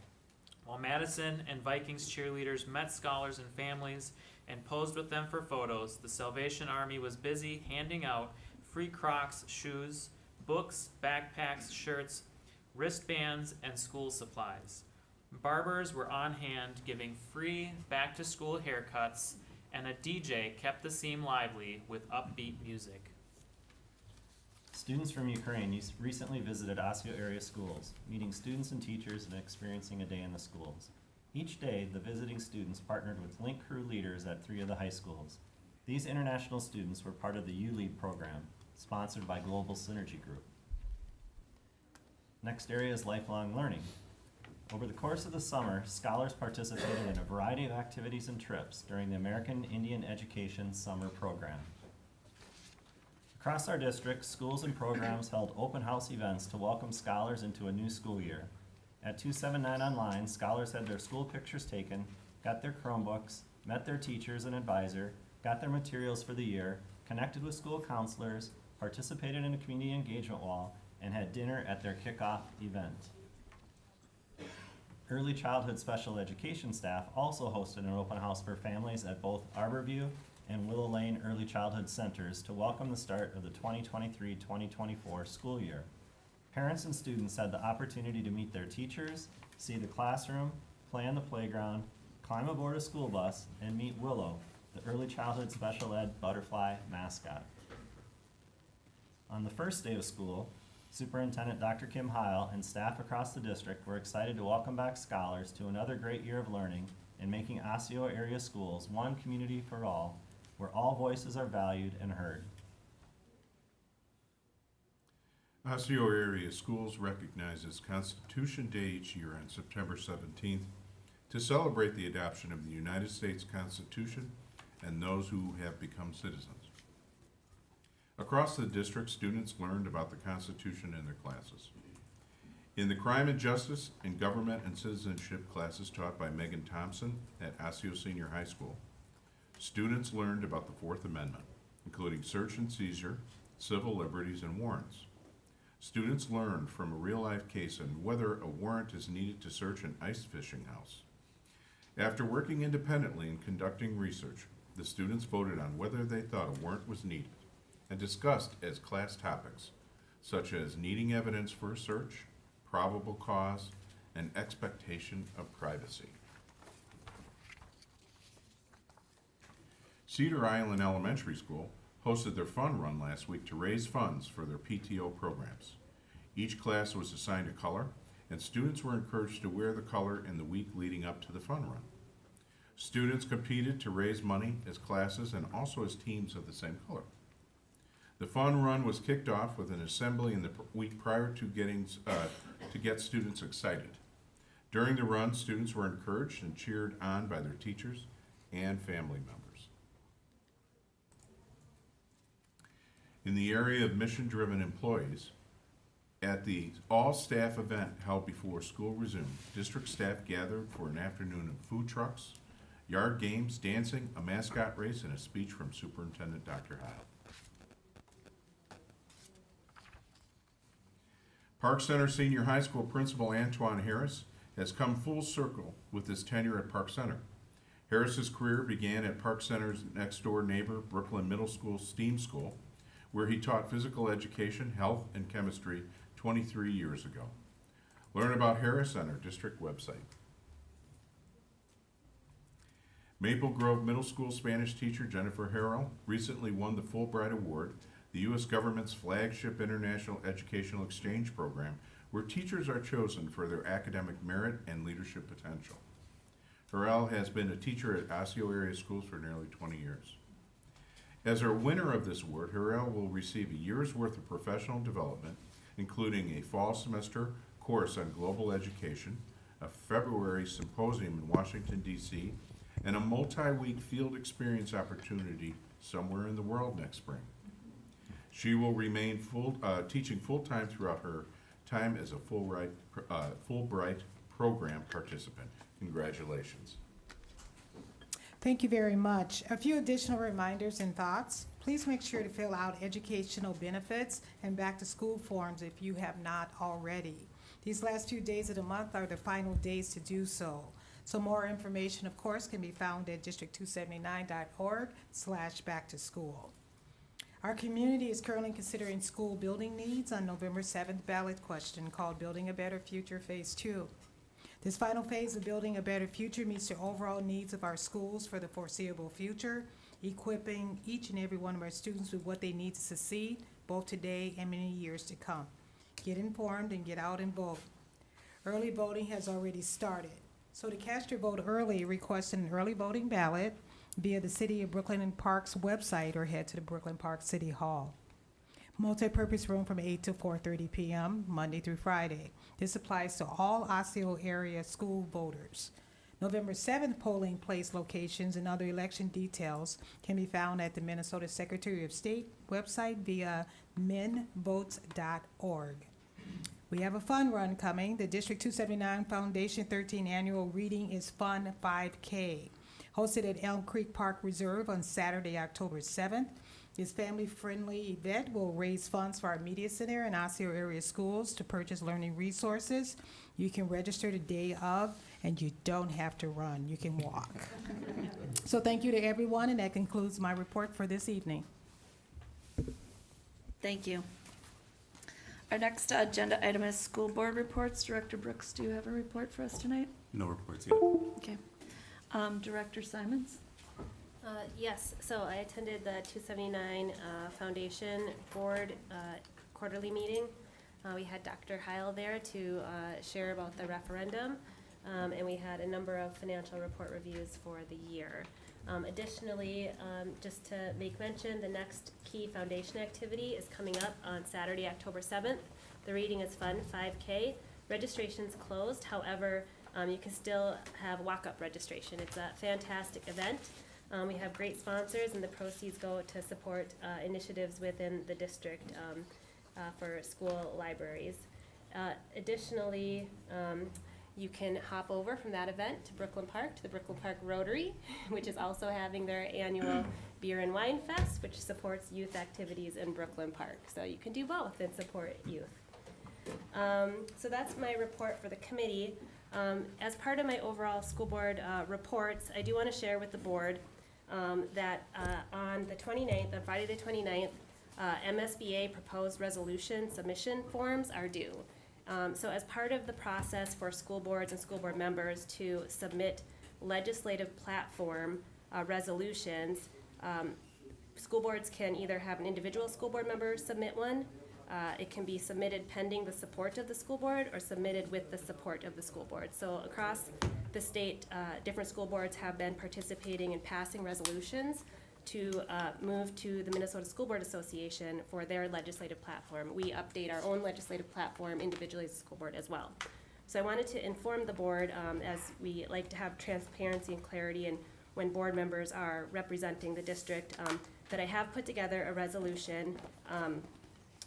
While Madison and Vikings cheerleaders met scholars and families and posed with them for photos, the Salvation Army was busy handing out free Crocs shoes, books, backpacks, shirts, wristbands, and school supplies. Barbers were on hand giving free back-to-school haircuts, and a DJ kept the scene lively with upbeat music. Students from Ukraine recently visited Osseo area schools, meeting students and teachers and experiencing a day in the schools. Each day, the visiting students partnered with Link Crew leaders at 3 of the high schools. These international students were part of the U-Lead program, sponsored by Global Synergy Group. Next area is lifelong learning. Over the course of the summer, scholars participated in a variety of activities and trips during the American Indian Education Summer Program. Across our district, schools and programs held open house events to welcome scholars into a new school year. At 279 Online, scholars had their school pictures taken, got their Chromebooks, met their teachers and advisor, got their materials for the year, connected with school counselors, participated in a community engagement wall, and had dinner at their kickoff event. Early childhood special education staff also hosted an open house for families at both Arborview and Willow Lane Early Childhood Centers to welcome the start of the 2023-2024 school year. Parents and students had the opportunity to meet their teachers, see the classroom, play on the playground, climb aboard a school bus, and meet Willow, the early childhood special ed butterfly mascot. On the first day of school, Superintendent Dr. Kim Heil and staff across the district were excited to welcome back scholars to another great year of learning and making Osseo area schools one community for all, where all voices are valued and heard. Osseo area schools recognizes Constitution Day each year on September 17th to celebrate the adoption of the United States Constitution and those who have become citizens. Across the district, students learned about the Constitution in their classes. In the Crime and Justice and Government and Citizenship classes taught by Megan Thompson at Osseo Senior High School, students learned about the Fourth Amendment, including search and seizure, civil liberties, and warrants. Students learned from a real-life case on whether a warrant is needed to search an ice fishing house. After working independently and conducting research, the students voted on whether they thought a warrant was needed and discussed as class topics, such as needing evidence for a search, probable cause, and expectation of privacy. Cedar Island Elementary School hosted their fun run last week to raise funds for their PTO programs. Each class was assigned a color, and students were encouraged to wear the color in the week leading up to the fun run. Students competed to raise money as classes and also as teams of the same color. The fun run was kicked off with an assembly in the week prior to get students excited. During the run, students were encouraged and cheered on by their teachers and family members. In the area of mission-driven employees, At the all-staff event held before school resumed, district staff gathered for an afternoon of food trucks, yard games, dancing, a mascot race, and a speech from Superintendent Dr. Howell. Park Center Senior High School Principal Antoine Harris has come full circle with his tenure at Park Center. Harris's career began at Park Center's next-door neighbor, Brooklyn Middle School STEAM School, where he taught physical education, health, and chemistry 23 years ago. Learn about Harris on our district website. Maple Grove Middle School Spanish teacher Jennifer Harrell recently won the Fulbright Award, the U.S. government's flagship international educational exchange program, where teachers are chosen for their academic merit and leadership potential. Harrell has been a teacher at Osseo area schools for nearly 20 years. As our winner of this award, Harrell will receive a year's worth of professional development, including a fall semester course on global education, a February symposium in Washington, D.C., and a multi-week field experience opportunity somewhere in the world next spring. She will remain teaching full-time throughout her time as a Fulbright program participant. Congratulations. Thank you very much. A few additional reminders and thoughts. Please make sure to fill out educational benefits and back-to-school forms if you have not already. These last few days of the month are the final days to do so. So more information, of course, can be found at district279.org/back-to-school. Our community is currently considering school building needs on November 7th ballot question called Building a Better Future Phase 2. This final phase of Building a Better Future meets the overall needs of our schools for the foreseeable future, equipping each and every one of our students with what they need to succeed, both today and many years to come. Get informed and get out and vote. Early voting has already started. So to cast your vote early, request an early voting ballot via the City of Brooklyn and Park's website or head to the Brooklyn Park City Hall. Multi-purpose room from 8 to 4:30 p.m., Monday through Friday. This applies to all Osseo area school voters. November 7th polling place locations and other election details can be found at the Minnesota Secretary of State website via minvotes.org. We have a fun run coming. The District 279 Foundation 13th Annual Reading is Fun 5K, hosted at Elm Creek Park Reserve on Saturday, October 7th. This family-friendly event will raise funds for our media center and Osseo area schools to purchase learning resources. You can register the day of, and you don't have to run. You can walk. So thank you to everyone, and that concludes my report for this evening. Thank you. Our next agenda item is school board reports. Director Brooks, do you have a report for us tonight? No reports yet. Okay. Director Simons? Yes, so I attended the 279 Foundation Board quarterly meeting. We had Dr. Heil there to share about the referendum, and we had a number of financial report reviews for the year. Additionally, just to make mention, the next key foundation activity is coming up on Saturday, October 7th. The Reading is Fun 5K. Registration's closed, however, you can still have walk-up registration. It's a fantastic event. We have great sponsors, and the proceeds go to support initiatives within the district for school libraries. Additionally, you can hop over from that event to Brooklyn Park, to the Brooklyn Park Rotary, which is also having their annual Beer and Wine Fest, which supports youth activities in Brooklyn Park. So you can do both and support youth. So that's my report for the committee. As part of my overall school board reports, I do want to share with the board that on the 29th, on Friday the 29th, MSBA proposed resolution submission forms are due. So as part of the process for school boards and school board members to submit legislative platform resolutions, school boards can either have an individual school board member submit one. It can be submitted pending the support of the school board or submitted with the support of the school board. So across the state, different school boards have been participating in passing resolutions to move to the Minnesota School Board Association for their legislative platform. We update our own legislative platform individually as a school board as well. So I wanted to inform the board, as we like to have transparency and clarity, and when board members are representing the district, that I have put together a resolution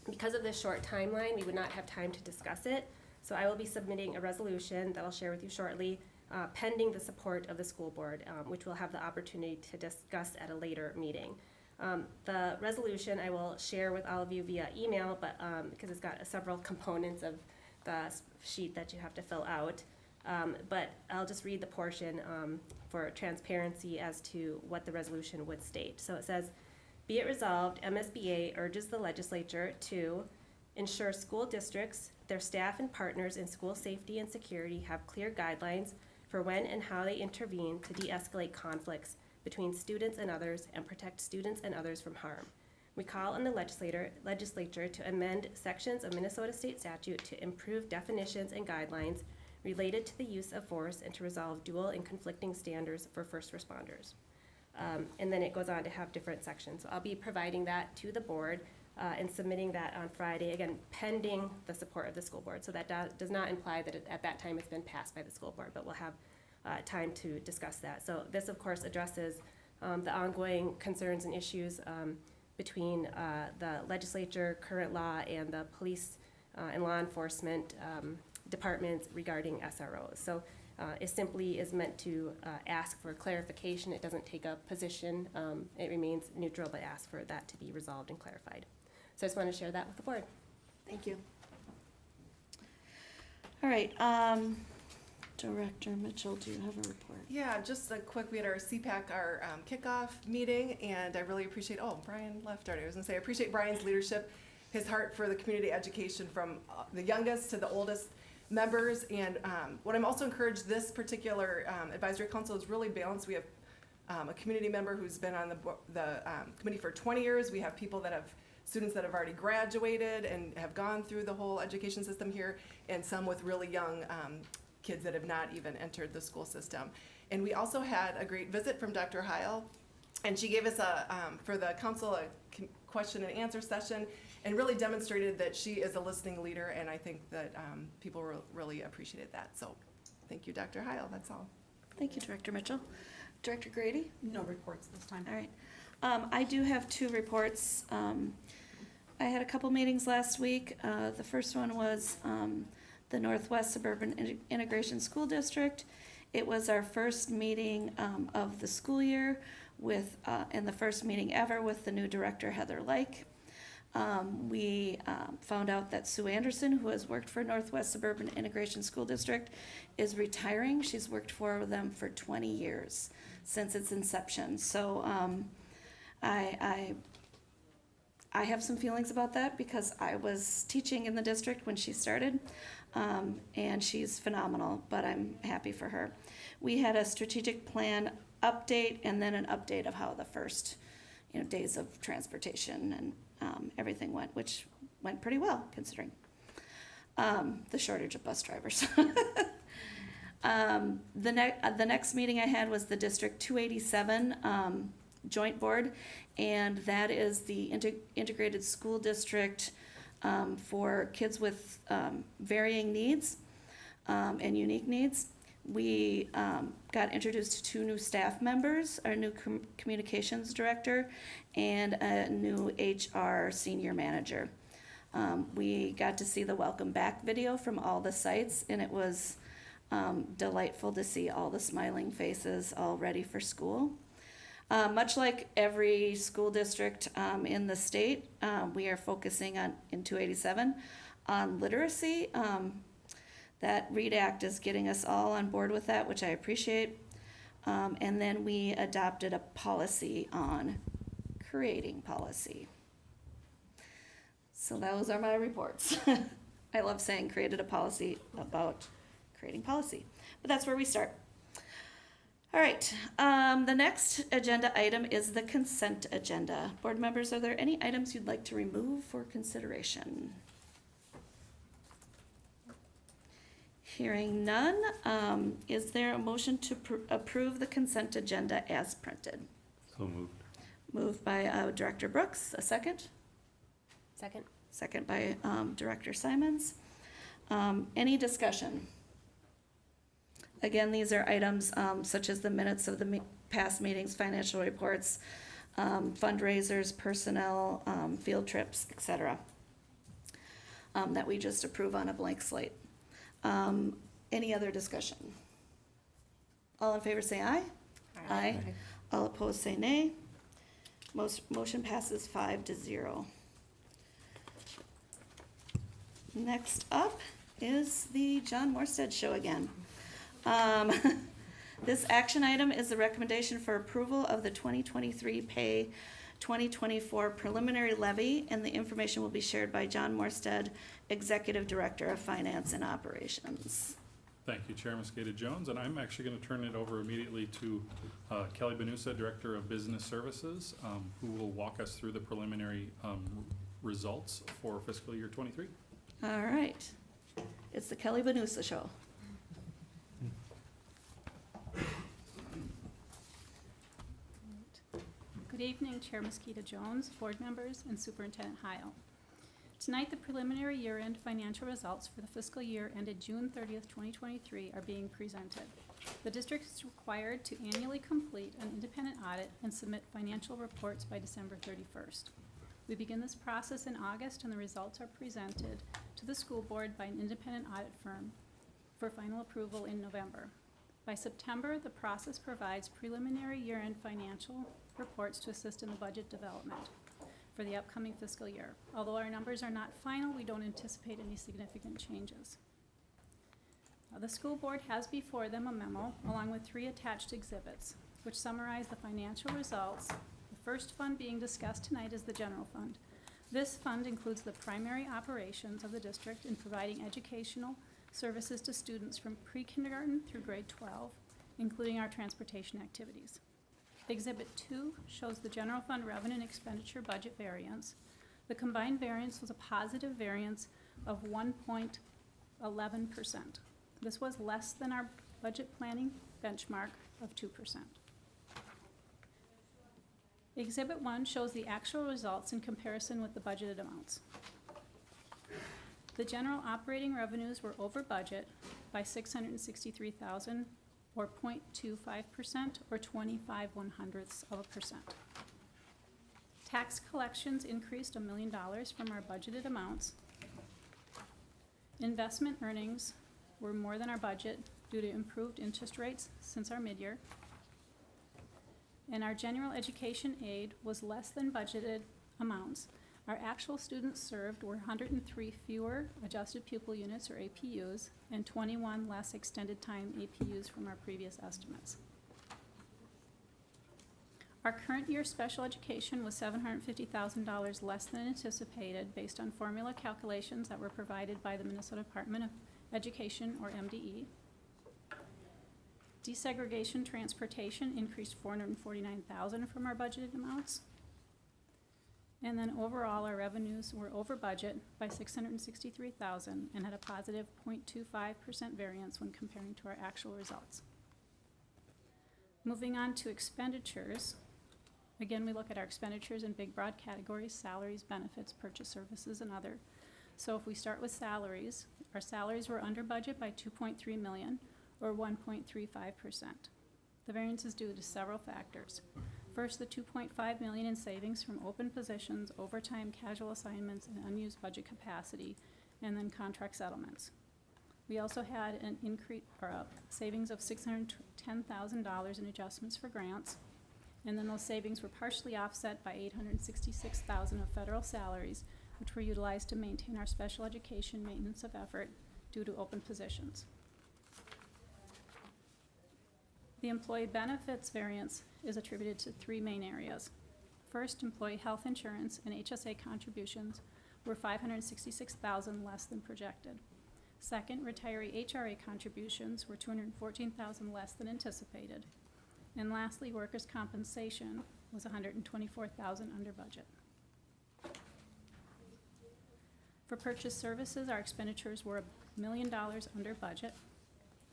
Because of this short timeline, we would not have time to discuss it. So I will be submitting a resolution that I'll share with you shortly, pending the support of the school board, which we'll have the opportunity to discuss at a later meeting. The resolution I will share with all of you via email, but because it's got several components of the sheet that you have to fill out. But I'll just read the portion for transparency as to what the resolution would state. So it says, be it resolved, MSBA urges the legislature to ensure school districts, their staff and partners in school safety and security have clear guidelines for when and how they intervene to de-escalate conflicts between students and others and protect students and others from harm. We call on the legislature to amend sections of Minnesota state statute to improve definitions and guidelines related to the use of force and to resolve dual and conflicting standards for first responders. And then it goes on to have different sections. So I'll be providing that to the board and submitting that on Friday, again, pending the support of the school board. So that does not imply that at that time it's been passed by the school board, but we'll have time to discuss that. So this, of course, addresses the ongoing concerns and issues between the legislature, current law, and the police and law enforcement departments regarding SROs. So it simply is meant to ask for clarification. It doesn't take a position. It remains neutral, but asks for that to be resolved and clarified. So I just want to share that with the board. Thank you. All right, Director Mitchell, do you have a report? Yeah, just a quick, we had our CPAC, our kickoff meeting, and I really appreciate, oh, Brian left already. I was gonna say, I appreciate Brian's leadership, his heart for the community education from the youngest to the oldest members. And what I'm also encouraged, this particular advisory council is really balanced. We have a community member who's been on the committee for 20 years. We have people that have students that have already graduated and have gone through the whole education system here, and some with really young kids that have not even entered the school system. And we also had a great visit from Dr. Heil, and she gave us for the council a question and answer session, and really demonstrated that she is a listening leader, and I think that people really appreciated that. So thank you, Dr. Heil, that's all. Thank you, Director Mitchell. Director Grady? No reports this time. All right. I do have two reports. I had a couple meetings last week. The first one was the Northwest Suburban Integration School District. It was our first meeting of the school year with, and the first meeting ever with the new director, Heather Like. We found out that Sue Anderson, who has worked for Northwest Suburban Integration School District, is retiring. She's worked for them for 20 years since its inception. So I have some feelings about that because I was teaching in the district when she started, and she's phenomenal, but I'm happy for her. We had a strategic plan update and then an update of how the first days of transportation and everything went, which went pretty well considering the shortage of bus drivers. The next meeting I had was the District 287 Joint Board, and that is the integrated school district for kids with varying needs and unique needs. We got introduced to two new staff members, our new communications director and a new HR senior manager. We got to see the welcome back video from all the sites, and it was delightful to see all the smiling faces all ready for school. Much like every school district in the state, we are focusing on, in 287, on literacy. That READ Act is getting us all on board with that, which I appreciate. And then we adopted a policy on creating policy. So those are my reports. I love saying created a policy about creating policy, but that's where we start. All right, the next agenda item is the consent agenda. Board members, are there any items you'd like to remove for consideration? Hearing none, is there a motion to approve the consent agenda as printed? So moved. Moved by Director Brooks, a second? Second. Second by Director Simons. Any discussion? Again, these are items such as the minutes of the past meetings, financial reports, fundraisers, personnel, field trips, etc. that we just approve on a blank slate. Any other discussion? All in favor say aye. Aye. All opposed say nay. Motion passes 5-0. Next up is the John Morstead Show again. This action item is the recommendation for approval of the 2023 pay 2024 preliminary levy, and the information will be shared by John Morstead, Executive Director of Finance and Operations. Thank you, Chair Mosqueda Jones, and I'm actually going to turn it over immediately to Kelly Benusa, Director of Business Services, who will walk us through the preliminary results for fiscal year 23. All right, it's the Kelly Benusa Show. Good evening, Chair Mosqueda Jones, board members, and Superintendent Heil. Tonight, the preliminary year-end financial results for the fiscal year ended June 30th, 2023 are being presented. The district is required to annually complete an independent audit and submit financial reports by December 31st. We begin this process in August, and the results are presented to the school board by an independent audit firm for final approval in November. By September, the process provides preliminary year-end financial reports to assist in the budget development for the upcoming fiscal year. Although our numbers are not final, we don't anticipate any significant changes. The school board has before them a memo along with 3 attached exhibits which summarize the financial results. The first fund being discussed tonight is the general fund. This fund includes the primary operations of the district in providing educational services to students from pre-kindergarten through grade 12, including our transportation activities. Exhibit 2 shows the general fund revenue and expenditure budget variance. The combined variance was a positive variance of 1.11%. This was less than our budget planning benchmark of 2%. Exhibit 1 shows the actual results in comparison with the budgeted amounts. The general operating revenues were over budget by $663,000 or 0.25% or 25/100%. Tax collections increased $1 million from our budgeted amounts. Investment earnings were more than our budget due to improved interest rates since our mid-year. And our general education aid was less than budgeted amounts. Our actual students served were 103 fewer adjusted pupil units, or APUs, and 21 less extended time APUs from our previous estimates. Our current year special education was $750,000 less than anticipated based on formula calculations that were provided by the Minnesota Department of Education, or MDE. Desegregation transportation increased $449,000 from our budgeted amounts. And then overall, our revenues were over budget by $663,000 and had a positive 0.25% variance when comparing to our actual results. Moving on to expenditures. Again, we look at our expenditures in big broad categories: salaries, benefits, purchase services, and other. So if we start with salaries, our salaries were under budget by $2.3 million or 1.35%. The variance is due to several factors. First, the $2.5 million in savings from open positions, overtime, casual assignments, and unused budget capacity, and then contract settlements. We also had an increase or a savings of $610,000 in adjustments for grants, and then those savings were partially offset by $866,000 of federal salaries, which were utilized to maintain our special education maintenance of effort due to open positions. The employee benefits variance is attributed to 3 main areas. First, employee health insurance and HSA contributions were $566,000 less than projected. Second, retiree HRA contributions were $214,000 less than anticipated. And lastly, workers' compensation was $124,000 under budget. For purchase services, our expenditures were $1 million under budget.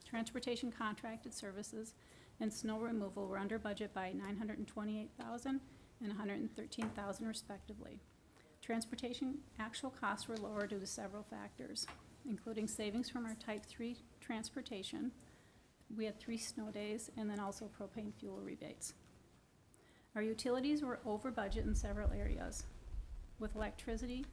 Transportation contracted services and snow removal were under budget by $928,000 and $113,000 respectively. Transportation actual costs were lower due to several factors, including savings from our Type 3 transportation. We had 3 snow days, and then also propane fuel rebates. Our utilities were over budget in several areas. With electricity,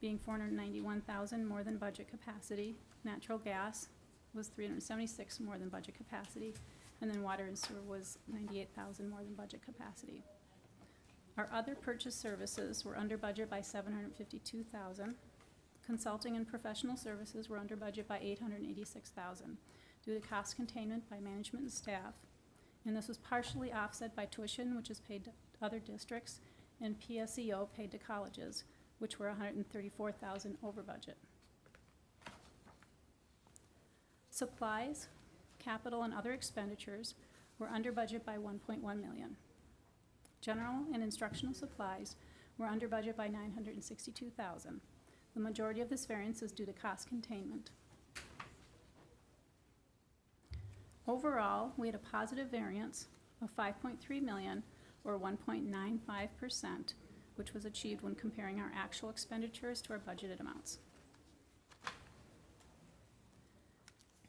being 491,000 more than budget capacity. Natural gas was 376 more than budget capacity, and then water and sewer was 98,000 more than budget capacity. Our other purchase services were under budget by 752,000. Consulting and professional services were under budget by 886,000 due to cost containment by management and staff. And this was partially offset by tuition, which is paid to other districts, and PSEO paid to colleges, which were 134,000 over budget. Supplies, capital, and other expenditures were under budget by 1.1 million. General and instructional supplies were under budget by 962,000. The majority of this variance is due to cost containment. Overall, we had a positive variance of 5.3 million, or 1.95%, which was achieved when comparing our actual expenditures to our budgeted amounts.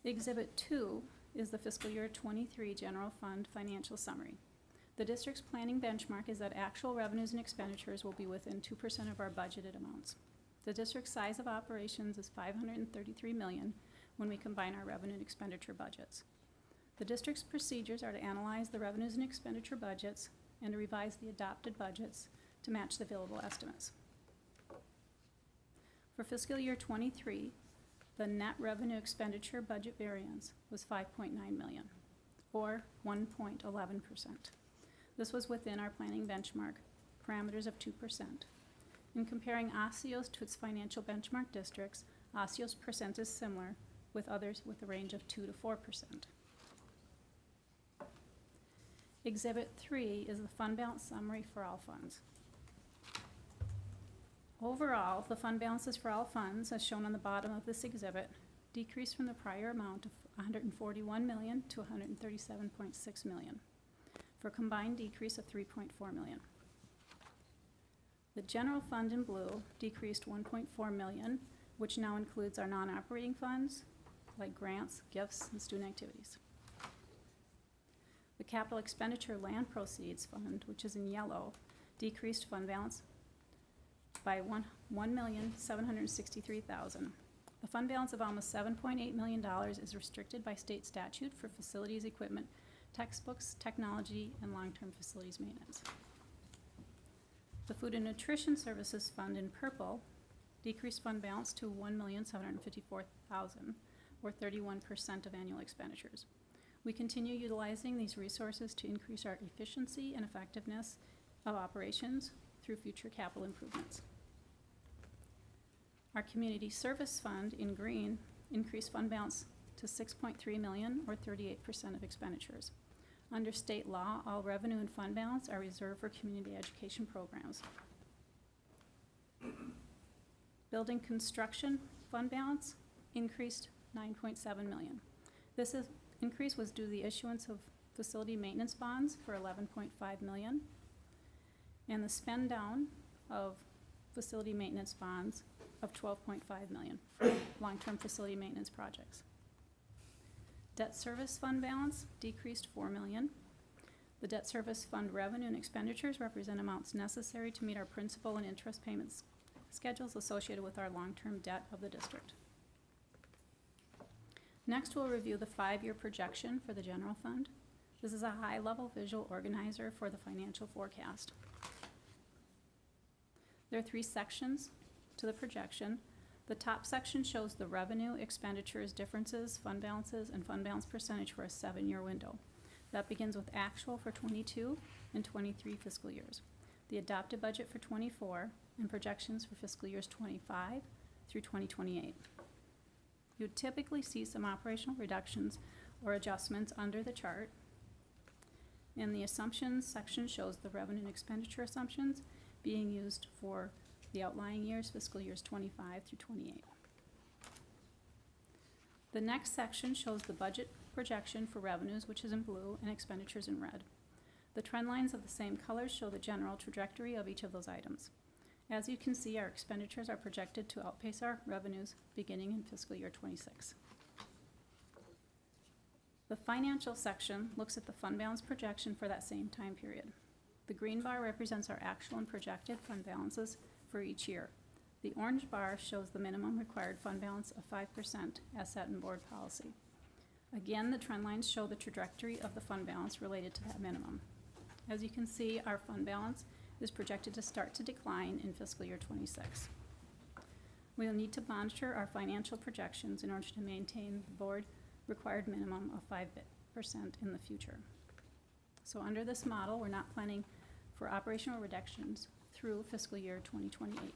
Exhibit 2 is the fiscal year 23 general fund financial summary. The district's planning benchmark is that actual revenues and expenditures will be within 2% of our budgeted amounts. The district's size of operations is 533 million when we combine our revenue and expenditure budgets. The district's procedures are to analyze the revenues and expenditure budgets and to revise the adopted budgets to match the available estimates. For fiscal year 23, the net revenue expenditure budget variance was 5.9 million, or 1.11%. This was within our planning benchmark parameters of 2%. In comparing Osceo's to its financial benchmark districts, Osceo's percent is similar, with others with a range of 2 to 4%. Exhibit 3 is the fund balance summary for all funds. Overall, the fund balances for all funds, as shown on the bottom of this exhibit, decreased from the prior amount of 141 million to 137.6 million, for a combined decrease of 3.4 million. The general fund in blue decreased 1.4 million, which now includes our non-operating funds, like grants, gifts, and student activities. The capital expenditure land proceeds fund, which is in yellow, decreased fund balance by 1,763,000. The fund balance of almost $7.8 million is restricted by state statute for facilities, equipment, textbooks, technology, and long-term facilities maintenance. The food and nutrition services fund in purple decreased fund balance to 1,754,000, or 31% of annual expenditures. We continue utilizing these resources to increase our efficiency and effectiveness of operations through future capital improvements. Our community service fund in green increased fund balance to 6.3 million, or 38% of expenditures. Under state law, all revenue and fund balance are reserved for community education programs. Building construction fund balance increased 9.7 million. This increase was due to the issuance of facility maintenance bonds for 11.5 million and the spend down of facility maintenance bonds of 12.5 million for long-term facility maintenance projects. Debt service fund balance decreased 4 million. The debt service fund revenue and expenditures represent amounts necessary to meet our principal and interest payments schedules associated with our long-term debt of the district. Next, we'll review the 5-year projection for the general fund. This is a high-level visual organizer for the financial forecast. There are 3 sections to the projection. The top section shows the revenue, expenditures, differences, fund balances, and fund balance percentage for a 7-year window. That begins with actual for 22 and 23 fiscal years, the adopted budget for 24, and projections for fiscal years 25 through 2028. You would typically see some operational reductions or adjustments under the chart. And the assumptions section shows the revenue and expenditure assumptions being used for the outlying years, fiscal years 25 through 28. The next section shows the budget projection for revenues, which is in blue, and expenditures in red. The trend lines of the same colors show the general trajectory of each of those items. As you can see, our expenditures are projected to outpace our revenues beginning in fiscal year 26. The financial section looks at the fund balance projection for that same time period. The green bar represents our actual and projected fund balances for each year. The orange bar shows the minimum required fund balance of 5% as set in board policy. Again, the trend lines show the trajectory of the fund balance related to that minimum. As you can see, our fund balance is projected to start to decline in fiscal year 26. We will need to monitor our financial projections in order to maintain the board required minimum of 5% in the future. So under this model, we're not planning for operational reductions through fiscal year 2028.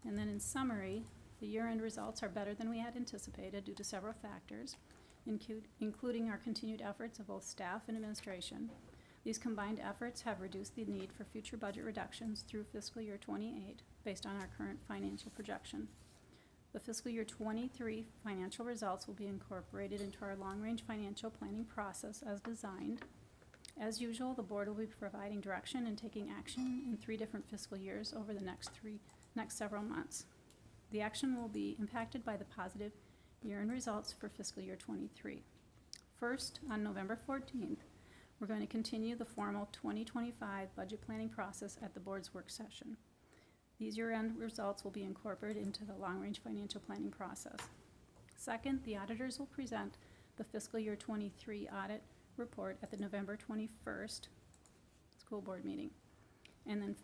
And then in summary, the year-end results are better than we had anticipated due to several factors, including our continued efforts of both staff and administration. These combined efforts have reduced the need for future budget reductions through fiscal year 28 based on our current financial projection. The fiscal year 23 financial results will be incorporated into our long-range financial planning process as designed. As usual, the board will be providing direction and taking action in 3 different fiscal years over the next several months. The action will be impacted by the positive year-end results for fiscal year 23. First, on November 14th, we're going to continue the formal 2025 budget planning process at the board's work session. These year-end results will be incorporated into the long-range financial planning process. Second, the auditors will present the fiscal year 23 audit report at the November 21st school board meeting. And then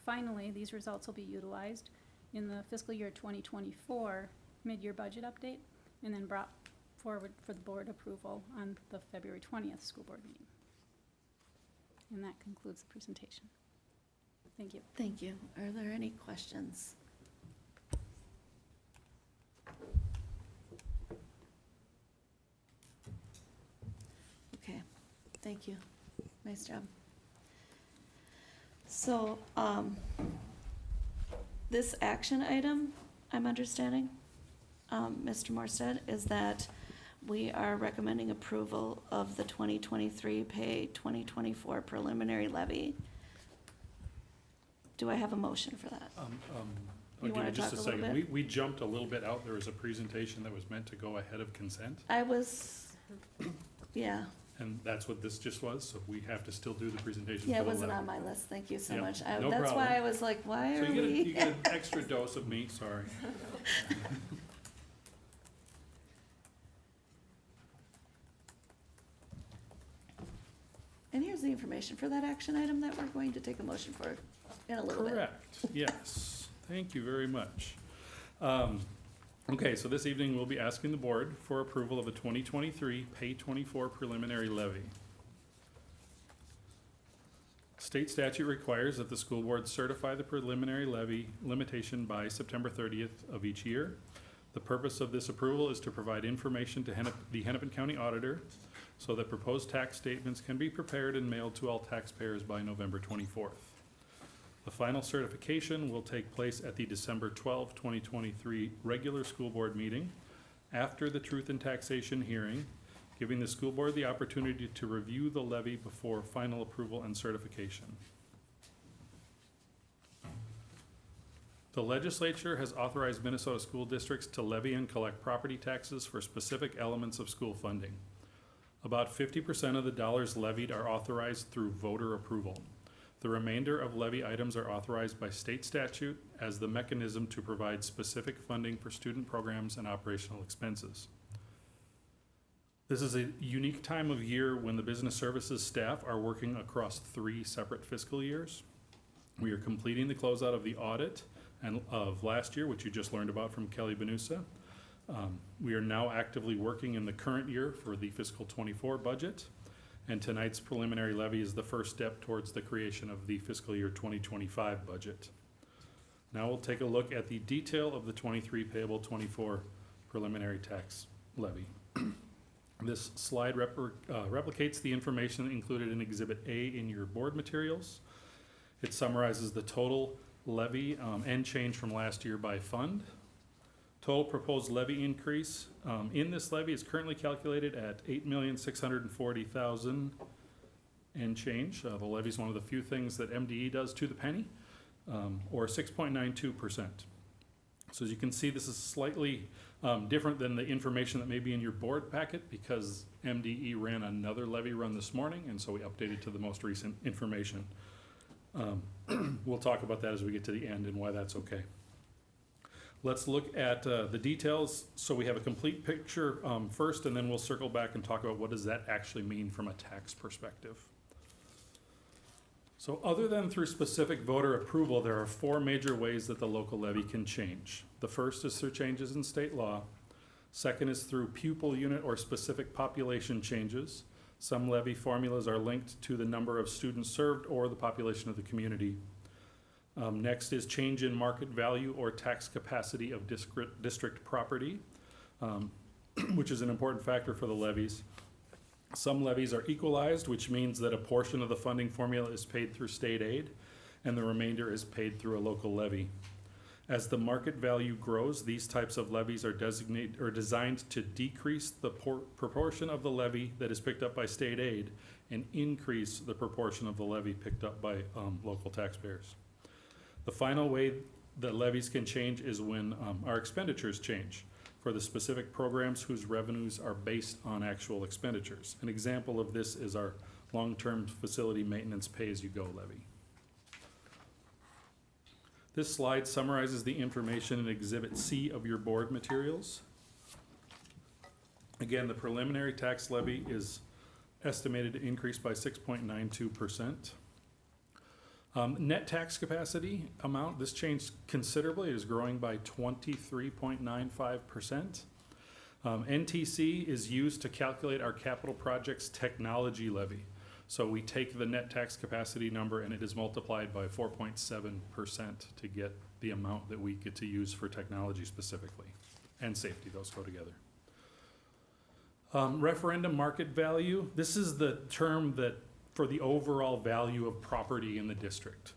finally, these results will be utilized in the fiscal year 2024 mid-year budget update and then brought forward for the board approval on the February 20th school board meeting. And that concludes the presentation. Thank you. Thank you. Are there any questions? Okay, thank you. Nice job. So, this action item, I'm understanding, Mr. Morstead, is that we are recommending approval of the 2023 pay 2024 preliminary levy. Do I have a motion for that? I'll You give wanna you just a talk a little second. bit? We jumped a little bit out. There was a presentation that was meant to go ahead of consent, I was, yeah, and that's what this just was, so we have to still do the presentation. yeah, for it the wasn't levy. on my list, thank you so Yeah, much. no That's why problem. I was like, why So are you we? get an extra dose of meat, sorry. And here's the information for that action item that we're going to take a motion for in a little bit. Correct, yes. Thank you very much. Okay, so this evening we'll be asking the board for approval of a 2023 pay 24 preliminary levy. State statute requires that the school board certify the preliminary levy limitation by September 30th of each year. The purpose of this approval is to provide information to the Hennepin County Auditor so that proposed tax statements can be prepared and mailed to all taxpayers by November 24th. The final certification will take place at the December 12, 2023 regular school board meeting after the Truth in Taxation hearing, giving the school board the opportunity to review the levy before final approval and certification. The legislature has authorized Minnesota school districts to levy and collect property taxes for specific elements of school funding. About 50% of the dollars levied are authorized through voter approval. The remainder of levy items are authorized by state statute as the mechanism to provide specific funding for student programs and operational expenses. This is a unique time of year when the business services staff are working across 3 separate fiscal years. We are completing the closeout of the audit and of last year, which you just learned about from Kelly Benusa. We are now actively working in the current year for the fiscal 24 budget, and tonight's preliminary levy is the first step towards the creation of the fiscal year 2025 budget. Now we'll take a look at the detail of the 23 payable 24 preliminary tax levy. This slide replicates the information included in Exhibit A in your board materials. It summarizes the total levy and change from last year by fund. Total proposed levy increase in this levy is currently calculated at $8,640,000 and change. The levy is one of the few things that MDE does to the penny, or 6.92%. So as you can see, this is slightly different than the information that may be in your board packet because MDE ran another levy run this morning, and so we updated to the most recent information. We'll talk about that as we get to the end and why that's okay. Let's look at the details so we have a complete picture first, and then we'll circle back and talk about what does that actually mean from a tax perspective. So other than through specific voter approval, there are 4 major ways that the local levy can change. The first is through changes in state law. Second is through pupil unit or specific population changes. Some levy formulas are linked to the number of students served or the population of the community. Next is change in market value or tax capacity of district property, which is an important factor for the levies. Some levies are equalized, which means that a portion of the funding formula is paid through state aid and the remainder is paid through a local levy. As the market value grows, these types of levies are designed to decrease the proportion of the levy that is picked up by state aid and increase the proportion of the levy picked up by local taxpayers. The final way that levies can change is when our expenditures change for the specific programs whose revenues are based on actual expenditures. An example of this is our long-term facility maintenance pay-as-you-go levy. This slide summarizes the information in Exhibit C of your board materials. Again, the preliminary tax levy is estimated to increase by 6.92%. Net tax capacity amount, this changed considerably. It is growing by 23.95%. NTC is used to calculate our capital projects technology levy. So we take the net tax capacity number and it is multiplied by 4.7% to get the amount that we get to use for technology specifically, and safety, those go together. Referendum market value, this is the term that for the overall value of property in the district.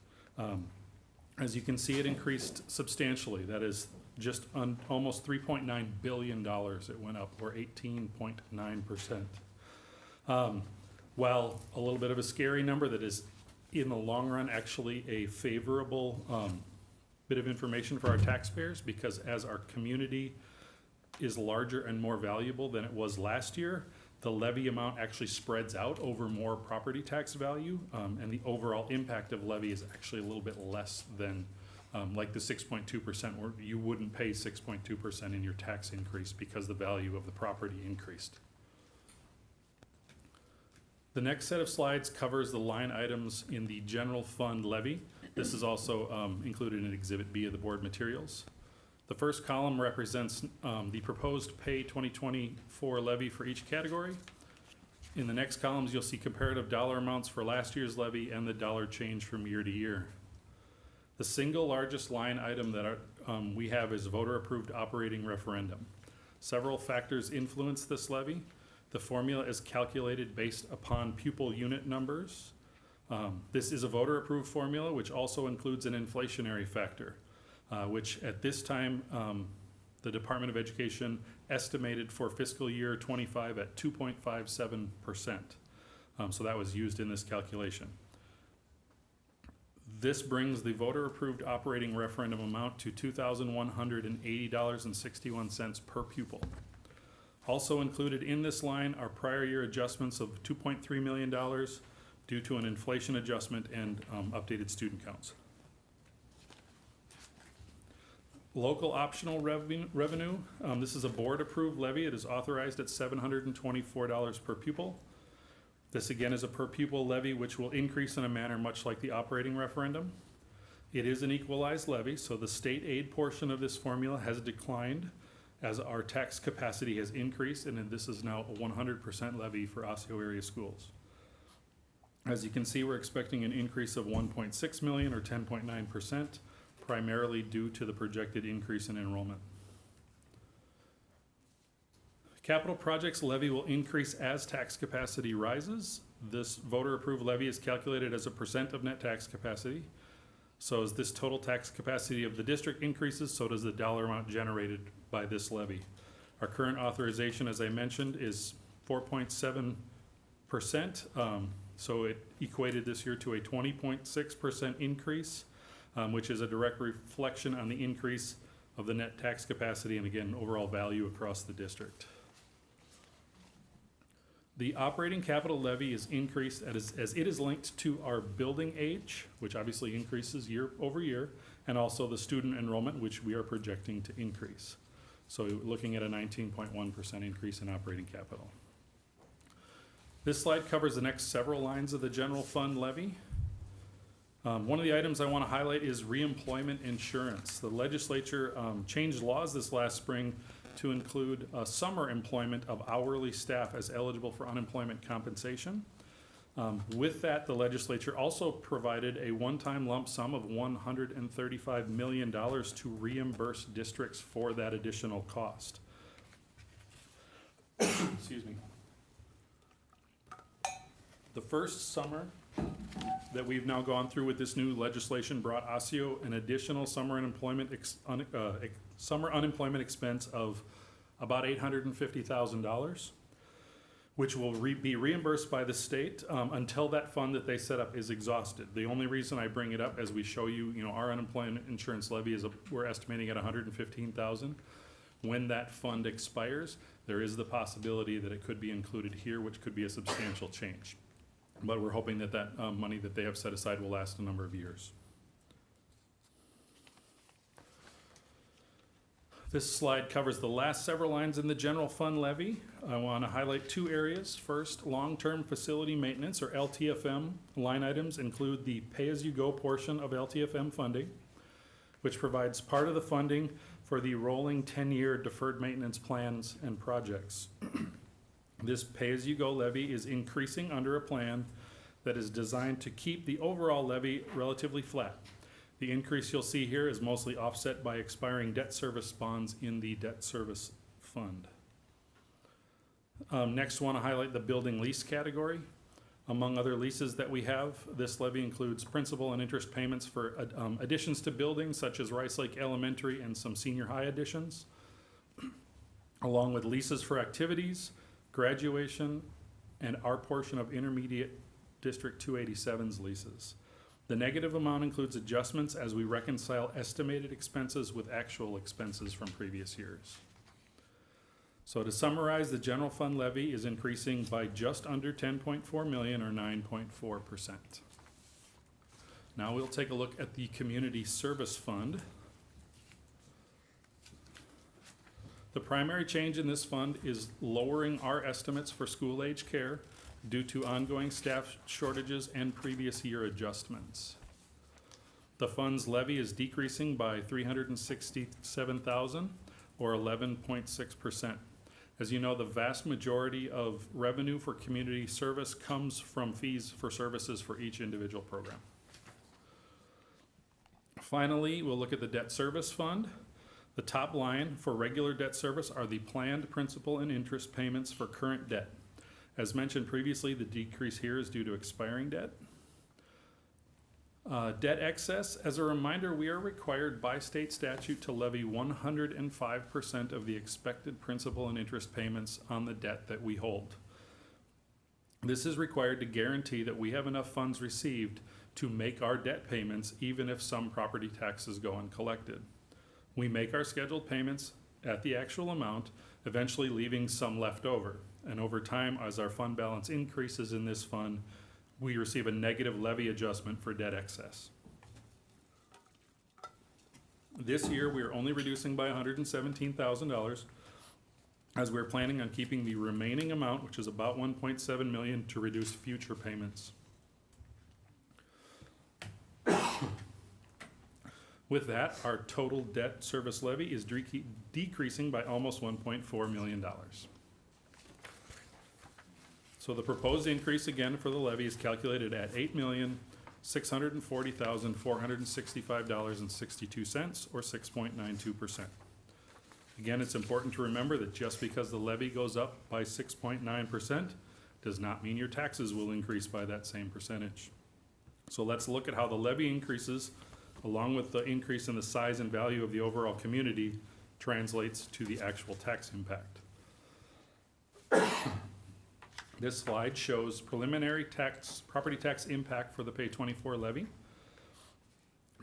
As you can see, it increased substantially. That is just almost $3.9 billion it went up, or 18.9%. While a little bit of a scary number, that is in the long run actually a favorable bit of information for our taxpayers, because as our community is larger and more valuable than it was last year, the levy amount actually spreads out over more property tax value, and the overall impact of levy is actually a little bit less than like the 6.2%, where you wouldn't pay 6.2% in your tax increase because the value of the property increased. The next set of slides covers the line items in the general fund levy. This is also included in Exhibit B of the board materials. The first column represents the proposed pay 2024 levy for each category. In the next columns, you'll see comparative dollar amounts for last year's levy and the dollar change from year to year. The single largest line item that we have is voter-approved operating referendum. Several factors influence this levy. The formula is calculated based upon pupil unit numbers. This is a voter-approved formula, which also includes an inflationary factor, which at this time, the Department of Education estimated for fiscal year 25 at 2.57%. So that was used in this calculation. This brings the voter-approved operating referendum amount to $2,180.61 per pupil. Also included in this line are prior year adjustments of $2.3 million due to an inflation adjustment and updated student counts. Local optional revenue, this is a board-approved levy. It is authorized at $724 per pupil. This again is a per pupil levy, which will increase in a manner much like the operating referendum. It is an equalized levy, so the state aid portion of this formula has declined as our tax capacity has increased, and this is now a 100% levy for Osseo area schools. As you can see, we're expecting an increase of 1.6 million or 10.9%, primarily due to the projected increase in enrollment. Capital projects levy will increase as tax capacity rises. This voter-approved levy is calculated as a percent of net tax capacity. So as this total tax capacity of the district increases, so does the dollar amount generated by this levy. Our current authorization, as I mentioned, is 4.7%. So it equated this year to a 20.6% increase, which is a direct reflection on the increase of the net tax capacity and again, overall value across the district. The operating capital levy is increased as it is linked to our building age, which obviously increases year over year, and also the student enrollment, which we are projecting to increase. So looking at a 19.1% increase in operating capital. This slide covers the next several lines of the general fund levy. One of the items I want to highlight is reemployment insurance. The legislature changed laws this last spring to include summer employment of hourly staff as eligible for unemployment compensation. With that, the legislature also provided a one-time lump sum of $135 million to reimburse districts for that additional cost. Excuse me. The first summer that we've now gone through with this new legislation brought OSSEO an additional summer unemployment expense of about $850,000, which will be reimbursed by the state until that fund that they set up is exhausted. The only reason I bring it up as we show you, our unemployment insurance levy is we're estimating at $115,000. When that fund expires, there is the possibility that it could be included here, which could be a substantial change. But we're hoping that that money that they have set aside will last a number of years. This slide covers the last several lines in the general fund levy. I want to highlight two areas. First, long-term facility maintenance, or LTFM, line items include the pay-as-you-go portion of LTFM funding, which provides part of the funding for the rolling 10-year deferred maintenance plans and projects. This pay-as-you-go levy is increasing under a plan that is designed to keep the overall levy relatively flat. The increase you'll see here is mostly offset by expiring debt service bonds in the debt service fund. Next, I want to highlight the building lease category. Among other leases that we have, this levy includes principal and interest payments for additions to buildings such as Rice Lake Elementary and some senior high additions, along with leases for activities, graduation, and our portion of Intermediate District 287's leases. The negative amount includes adjustments as we reconcile estimated expenses with actual expenses from previous years. So to summarize, the general fund levy is increasing by just under 10.4 million, or 9.4%. Now we'll take a look at the community service fund. The primary change in this fund is lowering our estimates for school-age care due to ongoing staff shortages and previous year adjustments. The fund's levy is decreasing by $367,000, or 11.6%. As you know, the vast majority of revenue for community service comes from fees for services for each individual program. Finally, we'll look at the debt service fund. The top line for regular debt service are the planned principal and interest payments for current debt. As mentioned previously, the decrease here is due to expiring debt. Debt excess, as a reminder, we are required by state statute to levy 105% of the expected principal and interest payments on the debt that we hold. This is required to guarantee that we have enough funds received to make our debt payments, even if some property taxes go uncollected. We make our scheduled payments at the actual amount, eventually leaving some left over. And over time, as our fund balance increases in this fund, we receive a negative levy adjustment for debt excess. This year, we are only reducing by $117,000, as we're planning on keeping the remaining amount, which is about $1.7 million, to reduce future payments. With that, our total debt service levy is decreasing by almost $1.4 million. So the proposed increase again for the levy is calculated at $8,640,465.62, or 6.92%. Again, it's important to remember that just because the levy goes up by 6.9% does not mean your taxes will increase by that same percentage. So let's look at how the levy increases, along with the increase in the size and value of the overall community, translates to the actual tax impact. This slide shows preliminary property tax impact for the Pay 24 levy.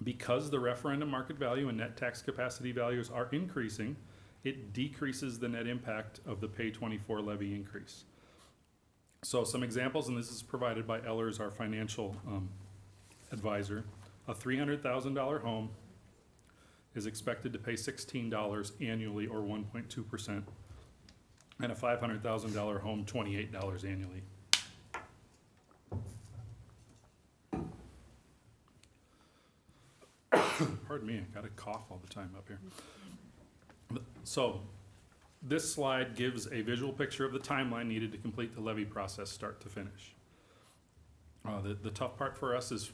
Because the referendum market value and net tax capacity values are increasing, it decreases the net impact of the Pay 24 levy increase. So some examples, and this is provided by Ellers, our financial advisor. A $300,000 home is expected to pay $16 annually, or 1.2%, and a $500,000 home, $28 annually. Pardon me, I got a cough all the time up here. So this slide gives a visual picture of the timeline needed to complete the levy process start to finish. The tough part for us is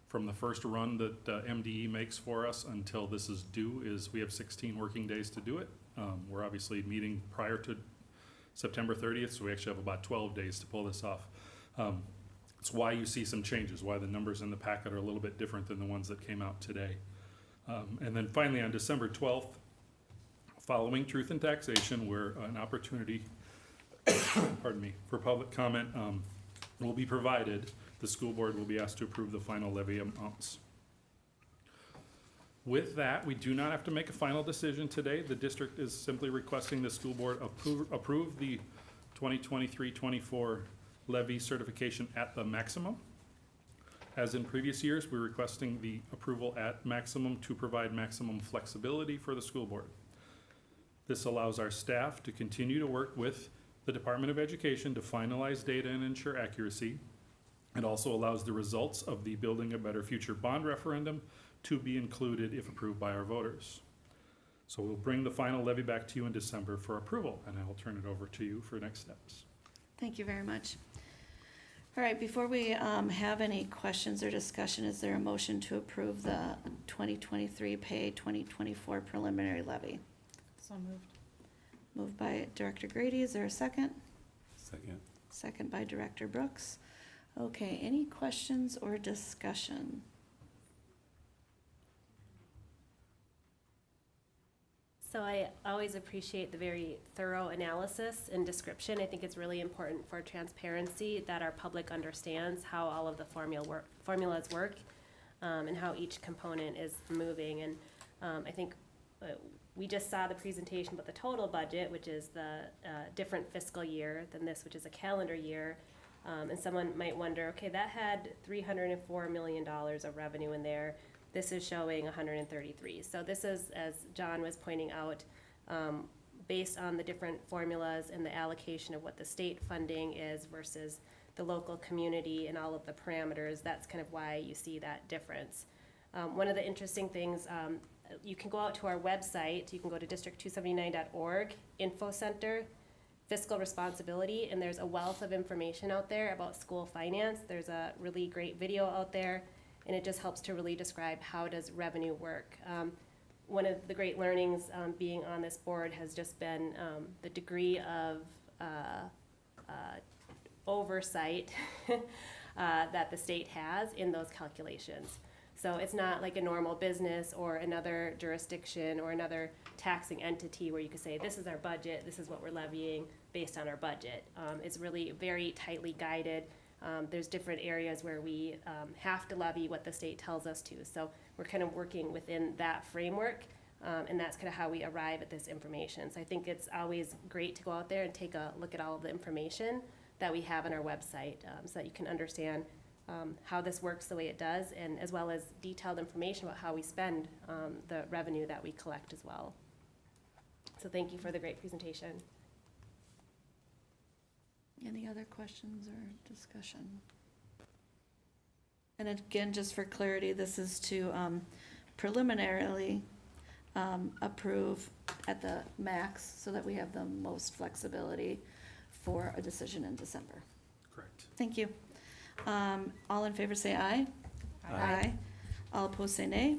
from the first run that MDE makes for us until this is due is we have 16 working days to do it. We're obviously meeting prior to September 30th, so we actually have about 12 days to pull this off. It's why you see some changes, why the numbers in the packet are a little bit different than the ones that came out today. And then finally on December 12th, following Truth and Taxation, where an opportunity pardon me, for public comment will be provided, the school board will be asked to approve the final levy amounts. With that, we do not have to make a final decision today. The district is simply requesting the school board approve the 2023-24 levy certification at the maximum. As in previous years, we're requesting the approval at maximum to provide maximum flexibility for the school board. This allows our staff to continue to work with the Department of Education to finalize data and ensure accuracy. It also allows the results of the Building a Better Future bond referendum to be included if approved by our voters. So we'll bring the final levy back to you in December for approval, and I will turn it over to you for next steps. Thank you very much. All right, before we have any questions or discussion, is there a motion to approve the 2023 pay 2024 preliminary levy? So moved. Moved by Director Grady. Is there a second? Second. Second by Director Brooks. Okay, any questions or discussion? So I always appreciate the very thorough analysis and description. I think it's really important for transparency that our public understands how all of the formulas work and how each component is moving. And I think we just saw the presentation about the total budget, which is the different fiscal year than this, which is a calendar year. And someone might wonder, okay, that had $304 million of revenue in there. This is showing 133. So this is, as John was pointing out, based on the different formulas and the allocation of what the state funding is versus the local community and all of the parameters. That's kind of why you see that difference. One of the interesting things, you can go out to our website. You can go to district279.org, Info Center, Fiscal Responsibility, and there's a wealth of information out there about school finance. There's a really great video out there, and it just helps to really describe how does revenue work. One of the great learnings being on this board has just been the degree of oversight that the state has in those calculations. So it's not like a normal business or another jurisdiction or another taxing entity where you could say, this is our budget, this is what we're levying based on our budget. It's really very tightly guided. There's different areas where we have to levy what the state tells us to. So we're kind of working within that framework, and that's kind of how we arrive at this information. So I think it's always great to go out there and take a look at all of the information that we have on our website so that you can understand how this works the way it does, and as well as detailed information about how we spend the revenue that we collect as well. So thank you for the great presentation. Any other questions or discussion? And again, just for clarity, this is to preliminarily approve at the max so that we have the most flexibility for a decision in December. Correct. Thank you. All in favor say aye. Aye. All opposed say nay.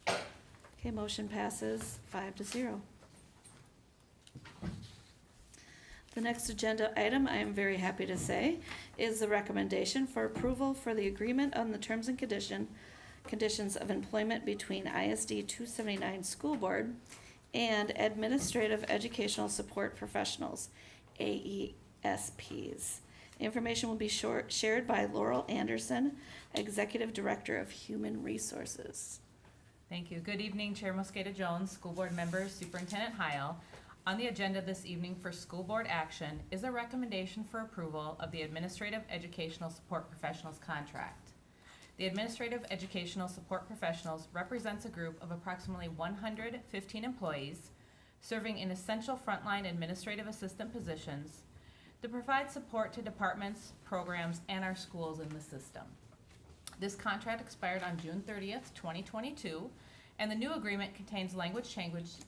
Okay, motion passes 5-0. The next agenda item, I am very happy to say, is the recommendation for approval for the agreement on the terms and conditions of employment between ISD 279 School Board and Administrative Educational Support Professionals, AESPs. Information will be shared by Laurel Anderson, Executive Director of Human Resources. Thank you. Good evening, Chair Mosqueda Jones, School Board members, Superintendent Heil. On the agenda this evening for school board action is a recommendation for approval of the Administrative Educational Support Professionals contract. The Administrative Educational Support Professionals represents a group of approximately 115 employees serving in essential frontline administrative assistant positions to provide support to departments, programs, and our schools in the system. This contract expired on June 30th, 2022, and the new agreement contains language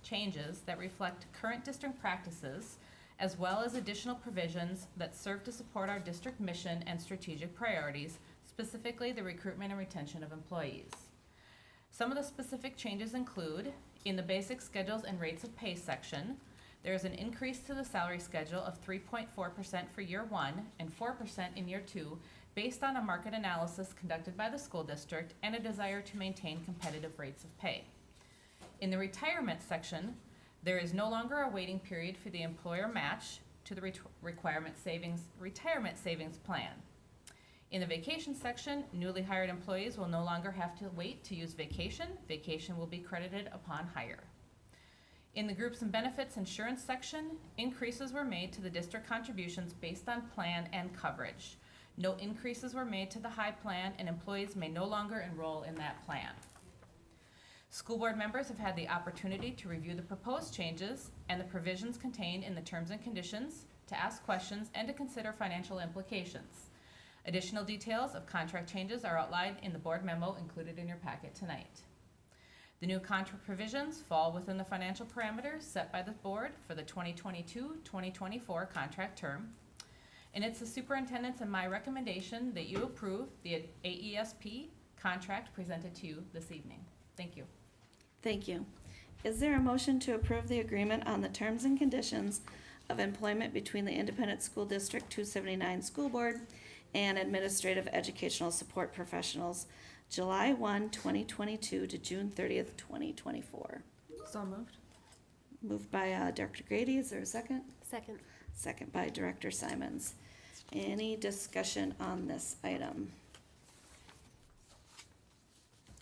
changes that reflect current district practices, as well as additional provisions that serve to support our district mission and strategic priorities, specifically the recruitment and retention of employees. Some of the specific changes include, in the basic schedules and rates of pay section, there is an increase to the salary schedule of 3.4% for year 1 and 4% in year 2, based on a market analysis conducted by the school district and a desire to maintain competitive rates of pay. In the retirement section, there is no longer a waiting period for the employer match to the retirement savings plan. In the vacation section, newly hired employees will no longer have to wait to use vacation. Vacation will be credited upon hire. In the groups and benefits insurance section, increases were made to the district contributions based on plan and coverage. No increases were made to the high plan, and employees may no longer enroll in that plan. School board members have had the opportunity to review the proposed changes and the provisions contained in the terms and conditions, to ask questions, and to consider financial implications. Additional details of contract changes are outlined in the board memo included in your packet tonight. The new contract provisions fall within the financial parameters set by the board for the 2022-2024 contract term. And it's the superintendent's and my recommendation that you approve the AESP contract presented to you this evening. Thank you. Thank you. Is there a motion to approve the agreement on the terms and conditions of employment between the Independent School District 279 School Board and Administrative Educational Support Professionals, July 1, 2022 to June 30th, 2024? So moved. Moved by Dr. Grady. Is there a second? Second. Second by Director Simons. Any discussion on this item?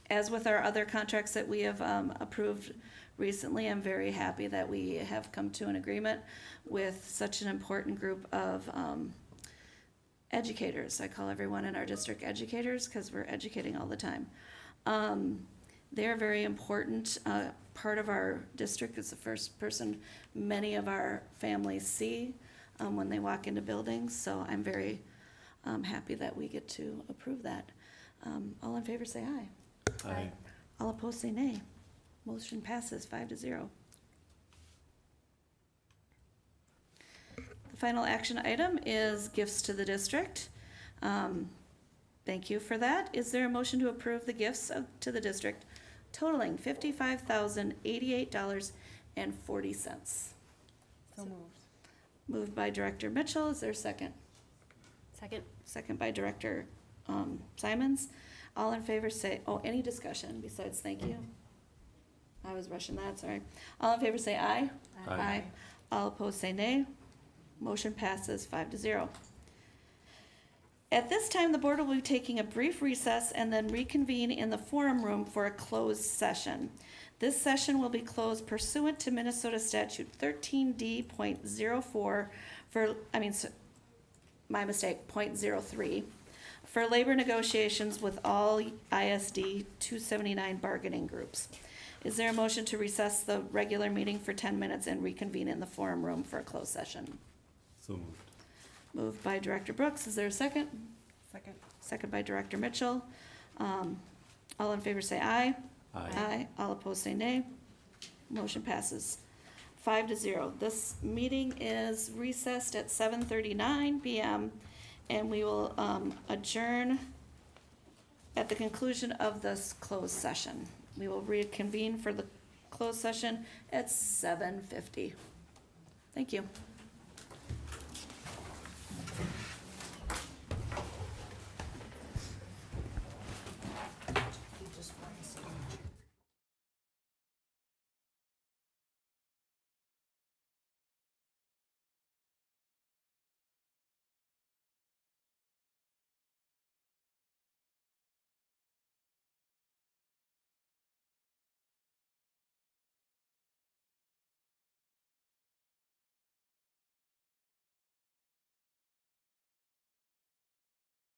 As with our other contracts that we have approved recently, I'm very happy that we have come to an agreement with such an important group of educators. I call everyone in our district educators because we're educating all the time. They're a very important part of our district. It's the first person many of our families see when they walk into buildings, so I'm very happy that we get to approve that. All in favor say aye. Aye. All opposed say nay. Motion passes 5-0. The final action item is gifts to the district. Thank you for that. Is there a motion to approve the gifts to the district totaling $55,088.40? So moved. Moved by Director Mitchell. Is there a second? Second. Second by Director Simons. All in favor say, any discussion besides thank you? I was rushing that, sorry. All in favor say aye. Aye. All opposed say nay. Motion passes 5-0. At this time, the board will be taking a brief recess and then reconvene in the forum room for a closed session. This session will be closed pursuant to Minnesota Statute 13D.04 .03 for labor negotiations with all ISD 279 bargaining groups. Is there a motion to recess the regular meeting for 10 minutes and reconvene in the forum room for a closed session? So moved. Moved by Director Brooks. Is there a second? Second. Second by Director Mitchell. All in favor say aye. Aye. All opposed say nay. Motion passes 5-0. This meeting is recessed at 7:39 p.m. and we will adjourn at the conclusion of this closed session. We will reconvene for the closed session at 7:50. Thank you.